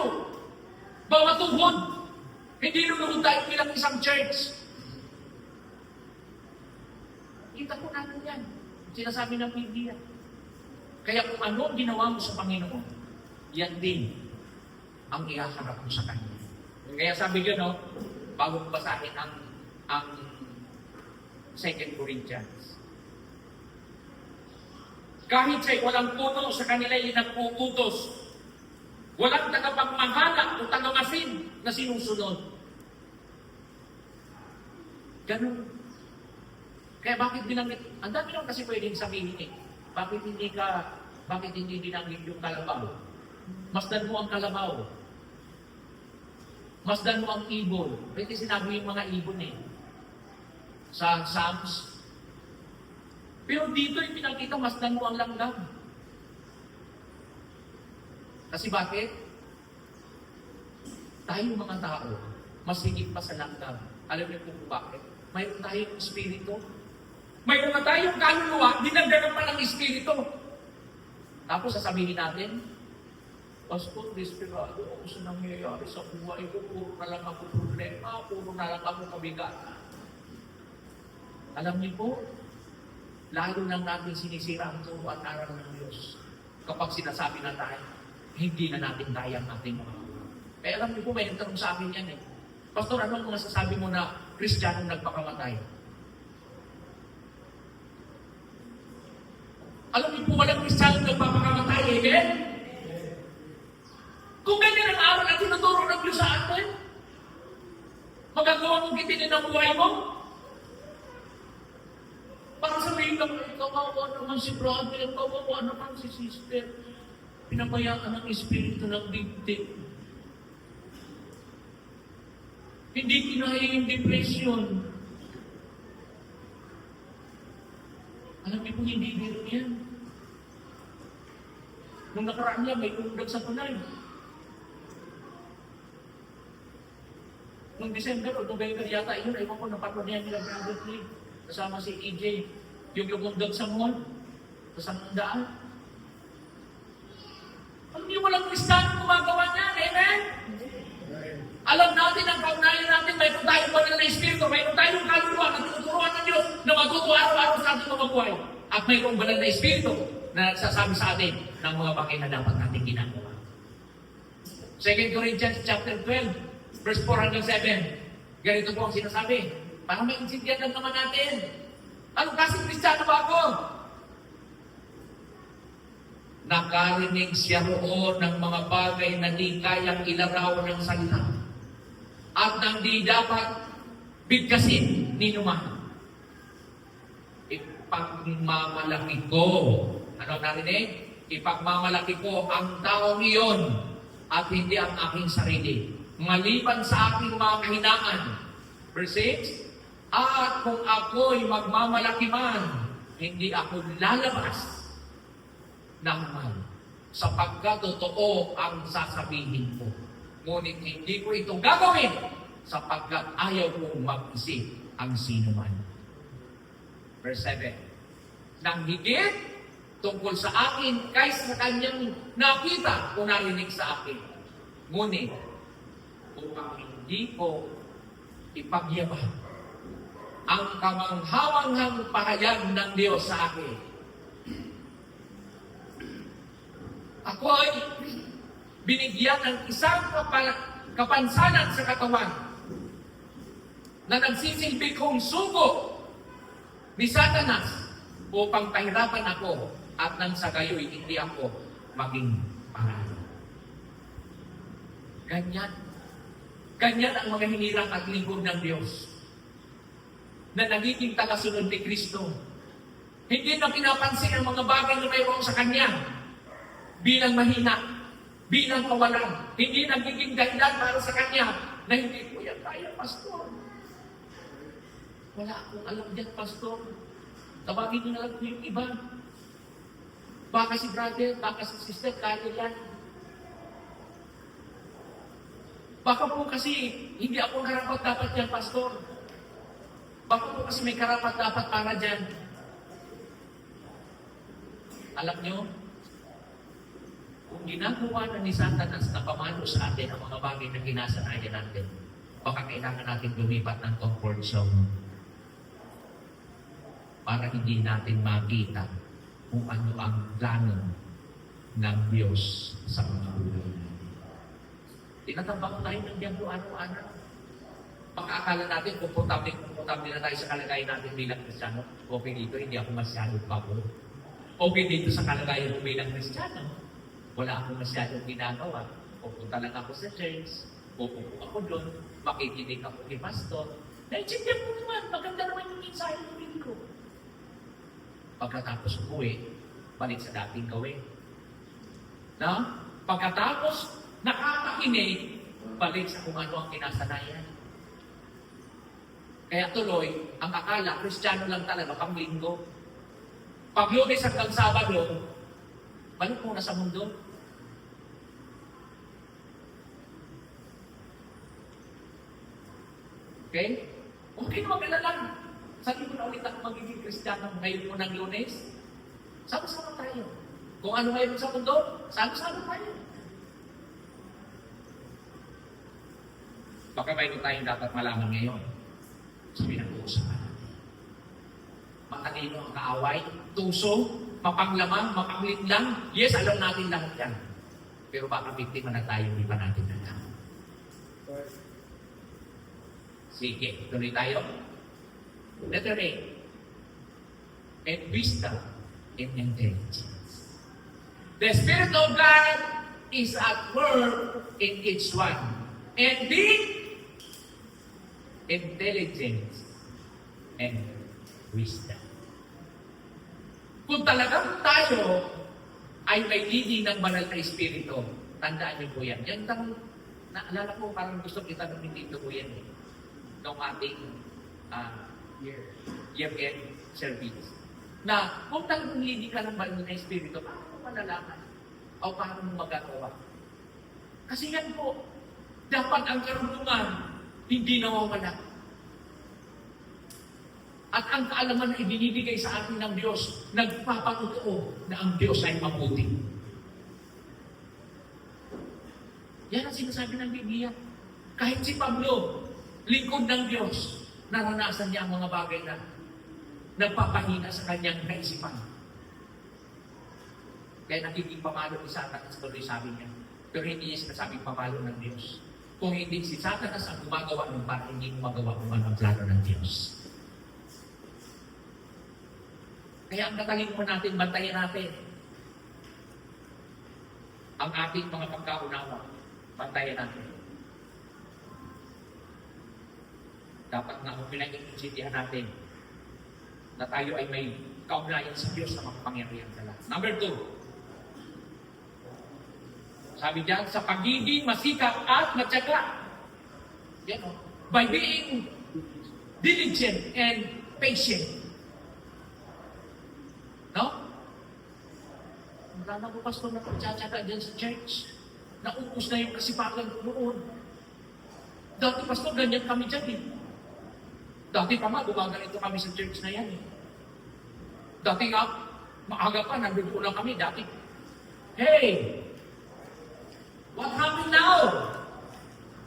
Bawat tuhod. Hindi luluhod tayo bilang isang church. Kita ko natin yan. Sinasabi ng Biblia. Kaya kung ano ang ginawa mo sa Panginoon, yan din ang ihaharap mo sa Kanya. Kaya sabi ko, no, bago ko basahin ang 2 Corinthians. Kahit siya'y walang puno, sa kanila ay nagpuputos. Walang tagapagmahala o tagamasin na sinusunod. Ganun. Kaya bakit binanggit? Ang dami lang kasi pwedeng sabihin eh. Bakit hindi binanggit yung kalabaw? Masdan mo ang kalabaw. Masdan mo ang ibon. Pwede sinabi yung mga ibon eh. Sa Psalms. Pero dito yung pinakita, masdan mo ang langgam. Kasi bakit? Tayong mga tao, mas higit pa sa langgam. Alam niyo kung bakit? Mayroon tayong espiritu. Mayroon na tayong kaluluwa, dinagdagan pa ng espiritu. Tapos sasabihin natin, Pastor, desperado ako sa nangyayari sa buhay ko. Puro na lang ako problema, puro na lang ako kabigatan. Alam niyo po, lalo lang natin sinisira ang turuan aral ng Diyos. Kapag sinasabi na tayo, hindi na natin kaya ang ating mga ulo. Kaya alam niyo po, may nagtanong sa akin yan eh. Pastor, ano ang masasabi mo na Kristiyano nagpakamatay? Alam niyo po, walang Kristiyano nagpapakamatay, amen? Kung ganyan ang aral at tinuturo ng Diyos sa atin, magagawa mong kitinin ang buhay mo? Para sabihin lang, kawawa naman si brother, kawawa naman si sister. Pinabayaan ng espiritu ng victim. Hindi kinaya yung depression. Alam niyo po, hindi biro yan. Nung nakaraan niya, may tumudag sa tunay. Nung December o November yata, yun, ewan ko, napatwa niya nila Brother Lee. Kasama si EJ, yung lumundag sa mall, sa daan. Alam niyo, walang Kristiyano gumagawa niya. natin? Alam natin ang kaugnayan natin, mayroon tayong banal na Espiritu, mayroon tayong kaluluwa na tinuturuan ng Diyos na matuto araw-araw sa ating mga buhay. At mayroong banal na Espiritu na nagsasabi sa atin ng mga bagay na dapat natin ginagawa. 2 Corinthians chapter 12, verse 4 hanggang 7. Ganito po ang sinasabi. Para maintindihan lang naman natin. Anong kasing Kristiyano ba ako? Nakarinig siya roon ng mga bagay na di kayang ilaraw ng salita at nang di dapat bigkasin ni numan. Ipagmamalaki ko. Ano narinig? Ipagmamalaki ko ang taong iyon at hindi ang aking sarili. Maliban sa aking mga kahinaan. Verse 6, at kung ako'y magmamalaki man, hindi ako lalabas ng mal, sapagkat totoo ang sasabihin ko. Ngunit hindi ko ito gagawin, sapagkat ayaw kong mag-isip ang sino man. Verse 7, nang higit tungkol sa akin kaysa sa kanyang nakita o narinig sa akin. Ngunit, upang hindi ko ipagyabang ang kamanghamanghang pahayag ng Diyos sa akin. Ako ay binigyan ng isang kapansanan sa katawan na nagsisilbi kong sugo ni Satanas upang pahirapan ako at nang sa gayo'y hindi ako maging panalo. Ganyan ang mga hinirang at lingkod ng Diyos na nagiging tagasunod ni Kristo. Hindi na pinapansin ang mga bagay na mayroon sa Kanya bilang mahina, bilang kawalan. Hindi nagiging dahilan para sa Kanya na hindi ko yan kaya, Pastor. Wala akong alam dyan, Pastor. Tawagin niyo na lang yung iba. Baka si brother, baka si sister, kaya yan. Baka po kasi hindi ako karapat dapat yan, Pastor. Baka po kasi may karapat dapat para dyan. Alam nyo, kung ginagawa na ni Satanas na pamalo sa atin ang mga bagay na kinasanayan natin, baka kailangan natin lumipat ng comfort zone para hindi natin makita kung ano ang plano ng Diyos sa mga buhay natin. Tinatambak tayo ng diablo araw-araw. Pagkakala natin, komportable na tayo sa kalagayan natin bilang Kristiyano. Okay dito, hindi ako masyadong bago. Okay dito sa kalagayan ko bilang Kristiyano. Wala akong masyadong ginagawa. Pupunta lang ako sa church. Pupunta ako doon. Makikinig ako kay pastor. Naintindihan ko naman. Maganda naman yung mensahe ng pili ko. Pagkatapos uwi, balik sa dating gawin. Na? Pagkatapos nakakakinig, balik sa kung ano ang kinasanayan. Kaya tuloy, ang akala, Kristiyano lang talaga, pang linggo. Pag Lunes hanggang Sabado, balik muna sa mundo. Okay? Okay naman ka na lang. Sabi ko na ulit ako magiging Kristiyano ngayon po ng Lunes. Sama-sama tayo. Kung ano ngayon sa mundo, sama-sama tayo. Baka mayroon tayong dapat malaman ngayon. Sa pinag-uusapan natin. Matalino ang kaaway, tuso, mapanglamang, mapanglinlang. Yes, alam natin lahat yan. Pero baka biktima na tayo, hindi pa natin alam. Sige, tuloy tayo. Letter A. And wisdom and intelligence. The Spirit of God is at work in each one. And be intelligence and wisdom. Kung talagang tayo ay may leading ng banal na Espiritu, tandaan niyo po yan. Yan ang naalala ko, parang gusto kita nung dito po yan eh. Noong ating year-end service. Na kung talagang leading ka ng banal na Espiritu, paano mo malalaman? O paano mo magagawa? Kasi yan po, dapat ang karunungan hindi nawawala. At ang kaalaman na ibinibigay sa atin ng Diyos, nagpapatutuo na ang Diyos ay mabuti. Yan ang sinasabi ng Biblia. Kahit si Pablo, lingkod ng Diyos, naranasan niya ang mga bagay na nagpapahina sa kanyang kaisipan. Kaya nagiging pamalo ni Satanas, tuloy sabi niya. Pero hindi niya sinasabing pamalo ng Diyos. Kung hindi si Satanas ang gumagawa ng para hindi gumagawa kung ano ang plano ng Diyos. Kaya ang katalingman natin, bantayan natin ang ating mga pagkaunawa. Bantayan natin. Dapat nga kung pinag-iintindihan natin na tayo ay may kaugnayan sa Diyos na makapangyarihan sa lahat. Number 2. Sabi diyan, sa pagiging masikap at matyaga. Yan o. By being diligent and patient. No? Wala na po, pastor, na pagtsatsaga dyan sa church. Naupos na yung kasipagan ko noon. Dati, pastor, ganyan kami dyan eh. Dati pa nga, gumaganito kami sa church na yan eh. Dati nga, maaga pa, nandun lang kami dati. Hey! What happened now?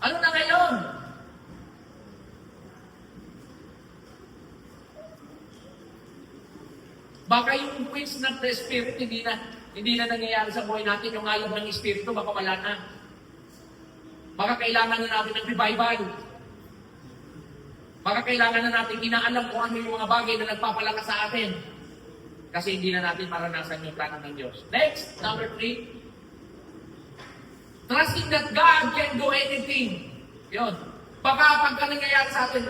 Ano na ngayon? Baka yung queens ng the Spirit hindi na nangyayari sa buhay natin. Yung ayaw ng Espiritu, baka wala na. Baka kailangan na natin ng revival. Baka kailangan na natin inaalam kung ano yung mga bagay na nagpapalakas sa atin. Kasi hindi na natin maranasan yung plano ng Diyos. Next, number 3. Trusting that God can do anything. Yun. Baka pagka nangyayari sa atin,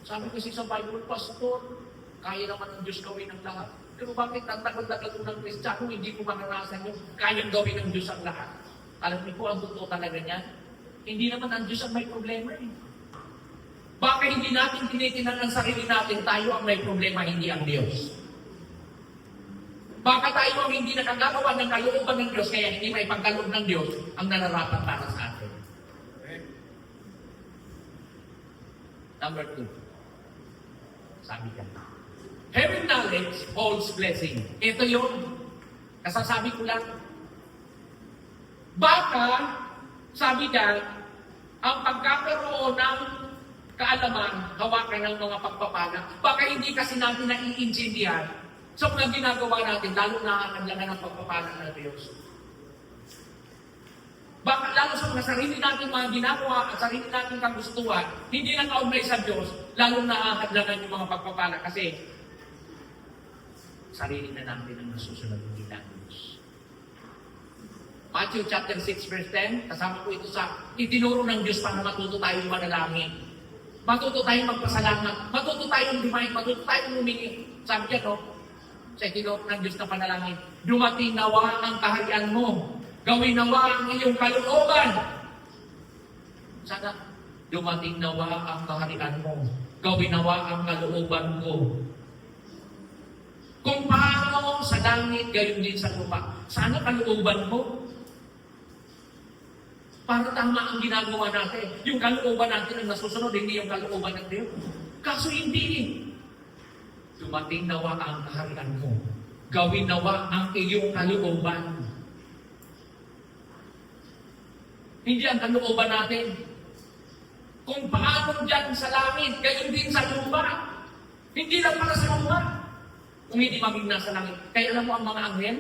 sabi ko sa Bible, Pastor, kaya naman ng Diyos gawin ang lahat. Pero bakit ang tagal-tagal ko ng Kristiyano, hindi ko maranasan yung kayang gawin ng Diyos ang lahat? Alam niyo po, ang totoo talaga niyan, hindi naman ang Diyos ang may problema eh. Baka hindi natin tinitinan ang sarili natin, tayo ang may problema, hindi ang Diyos. Baka tayo ang hindi nakagagawa ng kalooban ng Diyos, kaya hindi may pagkaloob ng Diyos ang nararapat para sa atin. Number 2. Sabi ka. Having knowledge holds blessing. Ito yun. Kasasabi ko lang. Baka, sabi ka, ang pagkakaroon ng kaalaman, hawakan ng mga pagpapala, baka hindi kasi natin naiintindihan sa mga ginagawa natin, lalo na ang laman ng pagpapala ng Diyos. Baka lalo sa mga sarili natin mga ginagawa at sarili natin kagustuhan, hindi na kaugnay sa Diyos, lalo na ahadlangan yung mga pagpapala kasi sarili na natin ang nasusunod ng ginagos. Matthew chapter 6 verse 10, kasama ko ito sa itinuro ng Diyos para matuto tayong manalangin. Matuto tayong magpasalamat, matuto tayong lumayan, matuto tayong humingi. Sabi niya, no? Sa itinuro ng Diyos na panalangin, dumating nawa ang kaharian mo, gawin nawa ang iyong kalooban. Sana, dumating nawa ang kaharian mo, gawin nawa ang kalooban ko. Kung paano sa langit, gayon din sa lupa. Sana kalooban mo. Para tama ang ginagawa natin. Yung kalooban natin ang nasusunod, hindi yung kalooban ng Diyos. Kaso hindi. Dumating nawa ang kaharian mo. Gawin nawa ang iyong kalooban. Hindi ang kalooban natin. Kung paano dyan sa langit, gayon din sa lupa. Hindi lang para sa lupa. Kung hindi maging nasa langit. Kaya alam mo ang mga anghel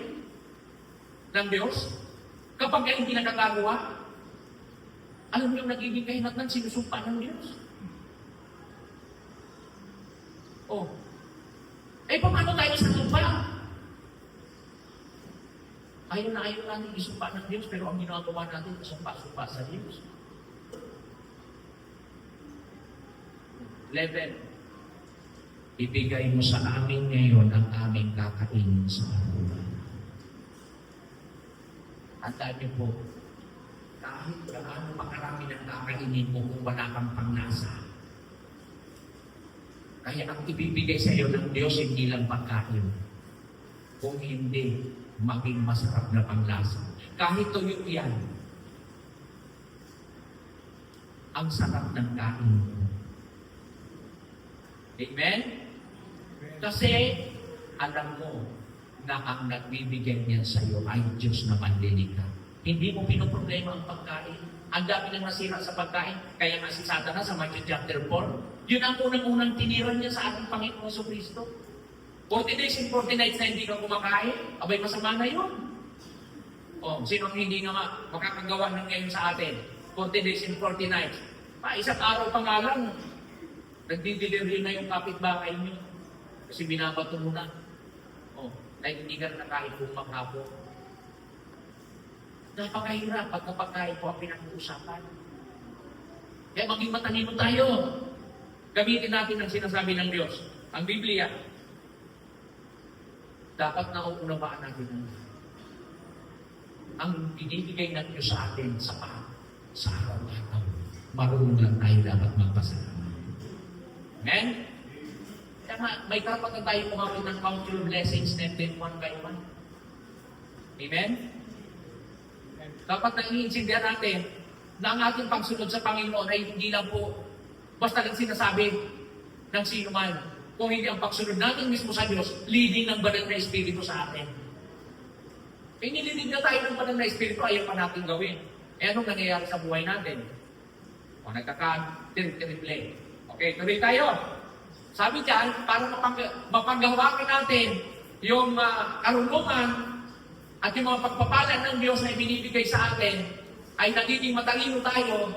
ng Diyos, kapag ay hindi nakagagawa, alam mo yung nagiging kahinatnan, sinusumpa ng Diyos. Oh. Eh, paano tayo sa lupa? Ayaw na ayaw natin isumpa ng Diyos, pero ang ginagawa natin, isumpa-sumpa sa Diyos. 11. Ibigay mo sa amin ngayon ang aming kakainin sa araw. Tandaan niyo po, kahit gaano makarami ng kakainin mo kung wala kang panglasa, kaya ang ibibigay sa iyo ng Diyos hindi lang pagkain, kung hindi maging masarap na panglasa. Kahit tuyo yan, ang sarap ng kain mo. Amen? Kasi alam mo na ang nagbibigay niyan sa iyo ay Diyos na manlilikha. Hindi mo pinoproblema ang pagkain. Ang dami nang nasira sa pagkain. Kaya nga si Satanas sa Matthew chapter 4, yun ang unang-unang tiniran niya sa ating Panginoon Kristo. 40 days and 40 nights na hindi ka kumakain, abay masama na yun. Sino hindi nga makakagawa ng ngayon sa atin? 40 days and 40 nights. Isang araw pa nga lang, nagdi-delivery na yung kapitbahay niyo. Kasi binabato mo na. Dahil hindi ka na kahit kumakapo. Napakahirap pag kapagkain po ang pinag-uusapan. Kaya maging matalino tayo. Gamitin natin ang sinasabi ng Diyos. Ang Biblia. Dapat nauunawaan natin ang binibigay ng Diyos sa atin sa araw-araw. Marunong lang tayo dapat magpasalamat. Amen? Kaya nga, may karapatan tayo kumawin ng count your blessings natin one by one. Amen? Dapat naiintindihan natin na ang ating pagsunod sa Panginoon ay hindi lang po basta lang sinasabi ng sino man. Kung hindi ang pagsunod natin mismo sa Diyos, leading ng banal na Espiritu sa atin. Nililid na tayo ng banal na Espiritu, ayaw pa natin gawin. Anong nangyayari sa buhay natin? Nagkaka-triple. Okay, tuloy tayo. Sabi dyan, para mapanggawain natin yung karunungan at yung mga pagpapala ng Diyos na ibinibigay sa atin, ay nagiging matalino tayo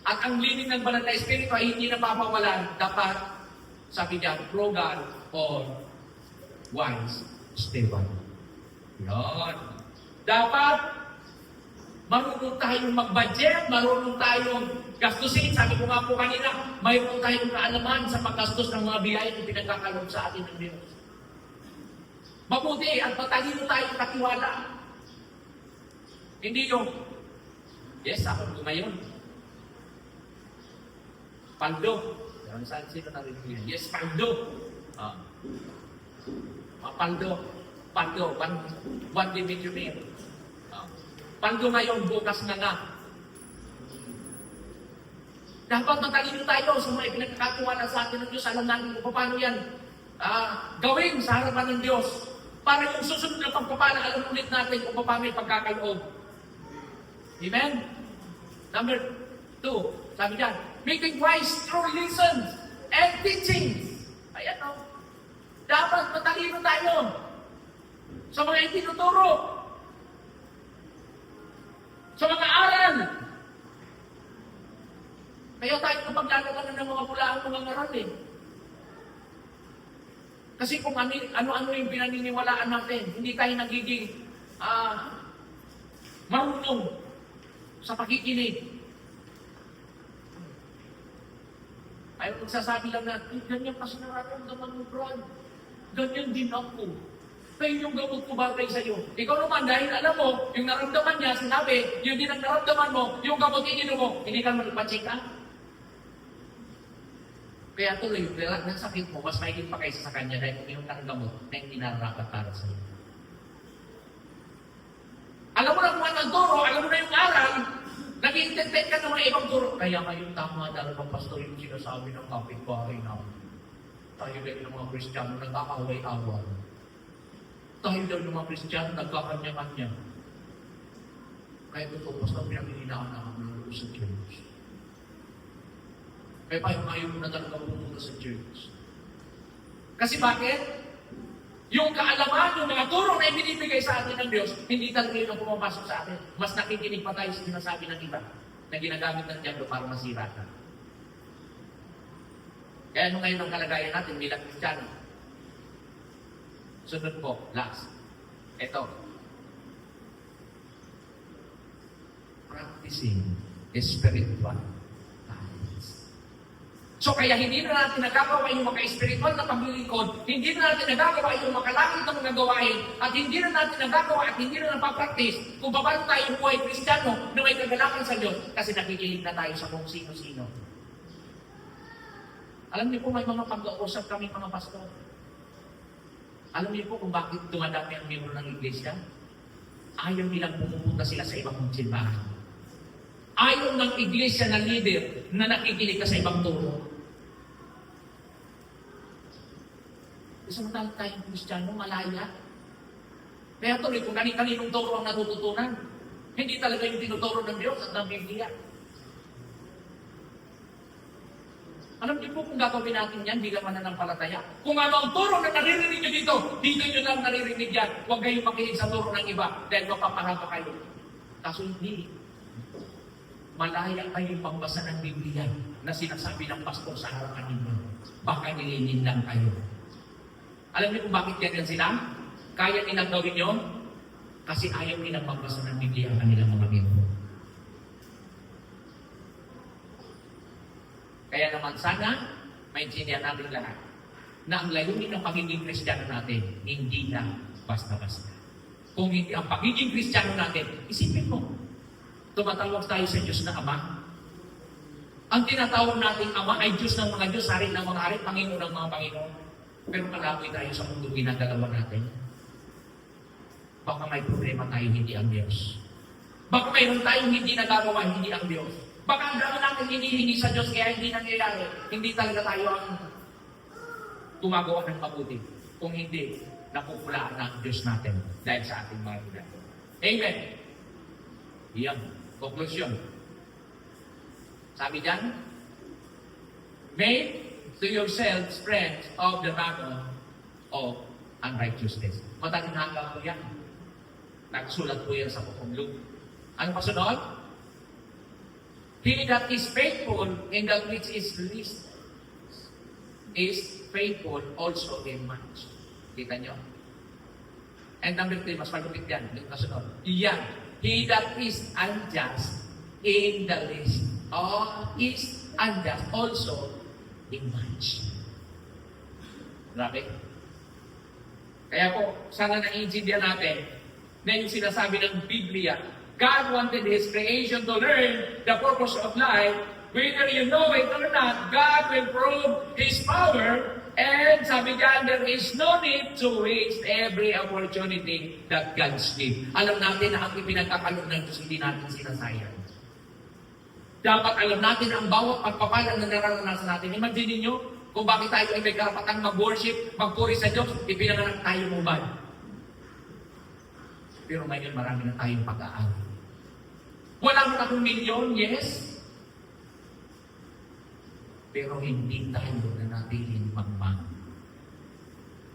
at ang leading ng banal na Espiritu ay hindi napapawalan. Dapat, sabi dyan, frugal or wise, stable. Yun. Dapat, marunong tayong mag-budget, marunong tayong gastusin. Sabi ko nga po kanina, mayroon tayong kaalaman sa paggastos ng mga biyaya na pinagkakaloob sa atin ng Diyos. Mabuti at matalino tayong katiwala. Hindi yung, yes, ako ngayon. Paldo. Saan sino narinig yan? Yes, paldo. Paldo. Paldo. One dimension meal. Paldo ngayon, bukas na. Dapat matalino tayo sa mga pinagkakatiwala sa atin ng Diyos. Alam natin kung paano yan gawin sa harapan ng Diyos. Para yung susunod na pagpapala, alam ulit natin kung paano yung pagkakaloob. Amen? Number 2, sabi dyan, making wise through lessons and teachings. Ayan o. Dapat matalino tayo sa mga itinuturo, sa mga aral. Kaya tayo napaglalaman ng mga bulaang mga ngaral eh. Kasi kung ano-ano yung pinaniniwalaan natin, hindi tayo nagiging marunong sa pakikinig. Ay magsasabi lang na, ganyan kasi nararamdaman mo, Brad. Ganyan din ako. Kaya yung gamot ko bagay sa'yo. Ikaw naman, dahil alam mo, yung naramdaman niya, sinabi, yun din ang naramdaman mo, yung gamot ininom mo, hindi ka magpacheck up. Kaya tuloy, lahat ng sakit mo, mas mahigit pa kaysa sa kanya dahil uminom ka ng gamot na hindi nararapat para sa'yo. Alam mo na kung anong turo, alam mo na yung aral, nag-i-interpret ka ng mga ibang turo. Kaya kayong tama dahil ang pastor yung sinasabi ng kapitbahay namin. Tayo din ng mga Kristiyano nagkakaway-away. Tayo daw ng mga Kristiyano nagkakanya-kanya. Kaya ito, pastor, pinag-ininaan namin ng sa church. Kaya ayaw mo na talaga pumunta sa church. Kasi bakit? Yung kaalaman, yung mga turo na ibinibigay sa atin ng Diyos, hindi talaga yun ang pumapasok sa atin. Mas nakikinig pa tayo sa sinasabi ng iba na ginagamit ng Diablo para masira ka. Kaya ano ngayon ang kalagayan natin bilang Kristiyano? Sunod po, last. Ito. Practicing spiritual. So kaya hindi na natin nagagawa yung maka-spiritual na paglilingkod, hindi na natin nagagawa yung makalangit na mga gawain, at hindi na natin nagagawa at hindi na napapractice kung paano tayo buhay Kristiyano na may kagalakan sa Diyos kasi nakikinig na tayo sa kung sino-sino. Alam niyo po, may mga pag-uusap kami mga pastor. Alam niyo po kung bakit dumadami ang miyembro ng iglesia? Ayaw nilang pumupunta sila sa ibang simbahan. Ayaw ng iglesia na leader na nakikinig ka sa ibang turo. Samantalang tayong Kristiyano, malaya. Kaya tuloy, kung kaninong turo ang natututunan, Hindi talaga yung tinuturo ng Diyos at ng Biblia. Alam niyo po kung gagawin natin yan bilang mananampalataya? Kung ano ang turo na naririnig niyo dito, dito niyo lang naririnig yan. Huwag kayong makinig sa turo ng iba dahil mapapahaba kayo. Kaso hindi. Malaya kayong pagbasa ng Biblia na sinasabi ng pastor sa harapan ninyo. Baka nilinin lang kayo. Alam niyo kung bakit yan sila? Kaya nilang gawin yun? Kasi ayaw nilang pagbasa ng Biblia ang kanilang mga miyembro. Kaya naman sana, maintindihan natin lahat na ang layunin ng pagiging Kristiyano natin, hindi na basta-basta. Kung hindi ang pagiging Kristiyano natin, isipin mo, tumatawag tayo sa Diyos na Ama. Ang tinatawag nating Ama ay Diyos ng mga Diyos, Hari ng mga Hari, Panginoon ng mga Panginoon. Pero palaboy tayo sa mundo ginagalawa natin. Baka may problema tayo, hindi ang Diyos. Baka mayroon tayong hindi nagagawa, hindi ang Diyos. Baka ang dami natin hinihingi sa Diyos kaya hindi nangyayari. Hindi talaga tayo ang gumagawa ng mabuti. Kung hindi, napupulaan ng Diyos natin dahil sa ating mga ginagawa. Amen. Iyan. Conclusion. Sabi dyan, make to yourselves friends of the matter of unrighteousness. Madaling hanggang po yan. Nagsulat po yan sa Bukong Luke. Ano pasunod? He that is faithful in that which is least is faithful also in much. Kita nyo? And number 3, mas malupit yan. Yung kasunod. Yan. He that is unjust in the least is unjust also in much. Grabe. Kaya po, sana naiintindihan natin na yung sinasabi ng Biblia, God wanted His creation to learn the purpose of life. Whether you know it or not, God will prove His power. And sabi diyan, there is no need to waste every opportunity that God gives. Alam natin na ang ipinagkakaloob ng Diyos, hindi natin sinasayang. Dapat alam natin ang bawat pagpapalang na nararanasan natin. Imagine niyo kung bakit tayo ay may karapatang mag-worship, magpuri sa Diyos, ipinanganak tayo mubad. Pero ngayon marami na tayong pag-aaral. Wala mo na kung milyon, yes. Pero hindi tayo nanatiling magmang.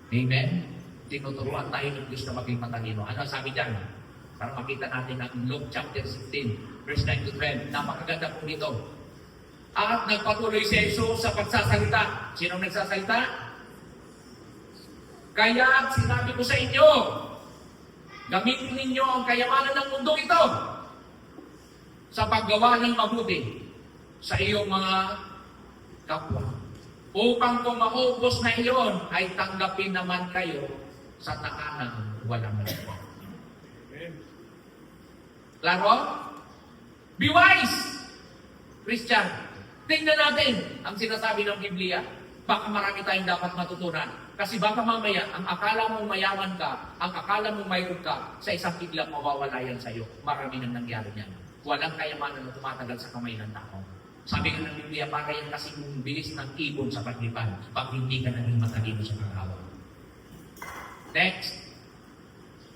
Amen? Tinuturuan tayo ng Diyos na maging matalino. Ano sabi dyan? Para makita natin ang Luke chapter 16, verse 9 to 12. Napakaganda po dito. At nagpatuloy si Jesus sa pagsasalita. Sino nagsasalita? Kaya sinabi ko sa inyo, gamitin ninyo ang kayamanan ng mundo ito sa paggawa ng mabuti sa iyong mga kapwa. Upang kung maubos na iyon, ay tanggapin naman kayo sa takanang walang lahat. Klaro? Be wise! Christian, tingnan natin ang sinasabi ng Biblia. Baka marami tayong dapat matutunan. Kasi baka mamaya, ang akala mong mayaman ka, ang akala mong mayroon ka, sa isang biglang mawawala yan sa'yo. Marami nang nangyari yan. Walang kayamanan na tumatagal sa kamay ng tao. Sabi nga ng Biblia, para yan kasing bilis ng ibon sa paglipan pag hindi ka naging matalino sa pag-awal. Next.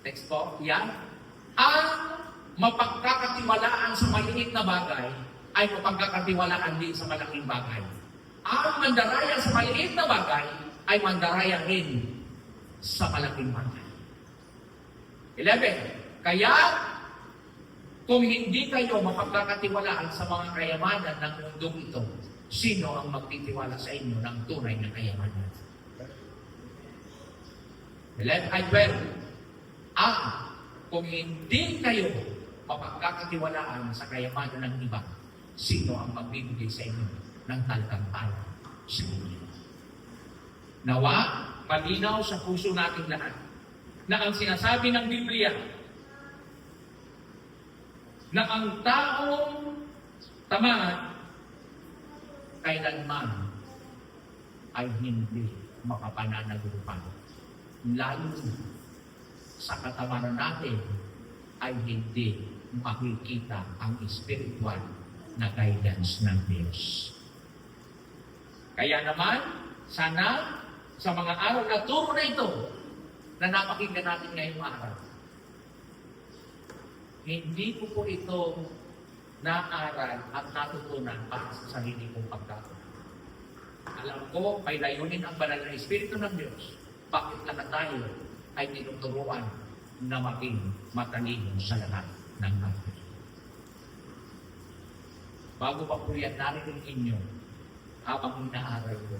Next po. Yan. Ang mapagkakatiwalaan sa maliit na bagay ay mapagkakatiwalaan din sa malaking bagay. Ang mandaraya sa maliit na bagay ay mandaraya rin sa malaking bagay. 11. Kaya, kung hindi kayo mapagkakatiwalaan sa mga kayamanan ng mundong ito, sino ang magtitiwala sa inyo ng tunay na kayamanan? 11 ay 12. Kung hindi kayo mapagkakatiwalaan sa kayamanan ng iba, sino ang magbibigay sa inyo ng talkantala sa inyo? Nawa, malinaw sa puso natin lahat na ang sinasabi ng Biblia na ang taong tamad kailanman ay hindi makapananagupan. Lalo sa katamaran natin ay hindi makikita ang spiritual na guidance ng Diyos. Kaya naman, sana sa mga araw na turo na ito na napakinggan natin ngayong araw, hindi ko po ito naaral at natutunan para sa sarili kong pagkatao. Alam ko, may layunin ang banal na Espiritu ng Diyos. Bakit na tayo ay tinuturuan na maging matalino sa lahat ng atin. Bago pa po yan narinig inyo, habang inaaral ko,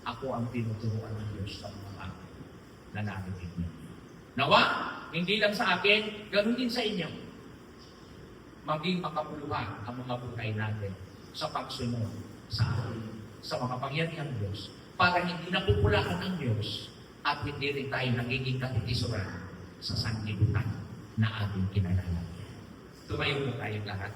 ako ang tinuturuan ng Diyos sa mga akin na narinig niyo. Nawa, hindi lang sa akin, ganoon din sa inyo. Maging makabuluhan ang mga buhay natin sa pagsunod sa atin, sa makapangyarihang Diyos, para hindi napupulaan ng Diyos at hindi rin tayo nagiging katitisuran sa sanlibutan na ating kinalaman. Tumayo po tayong lahat.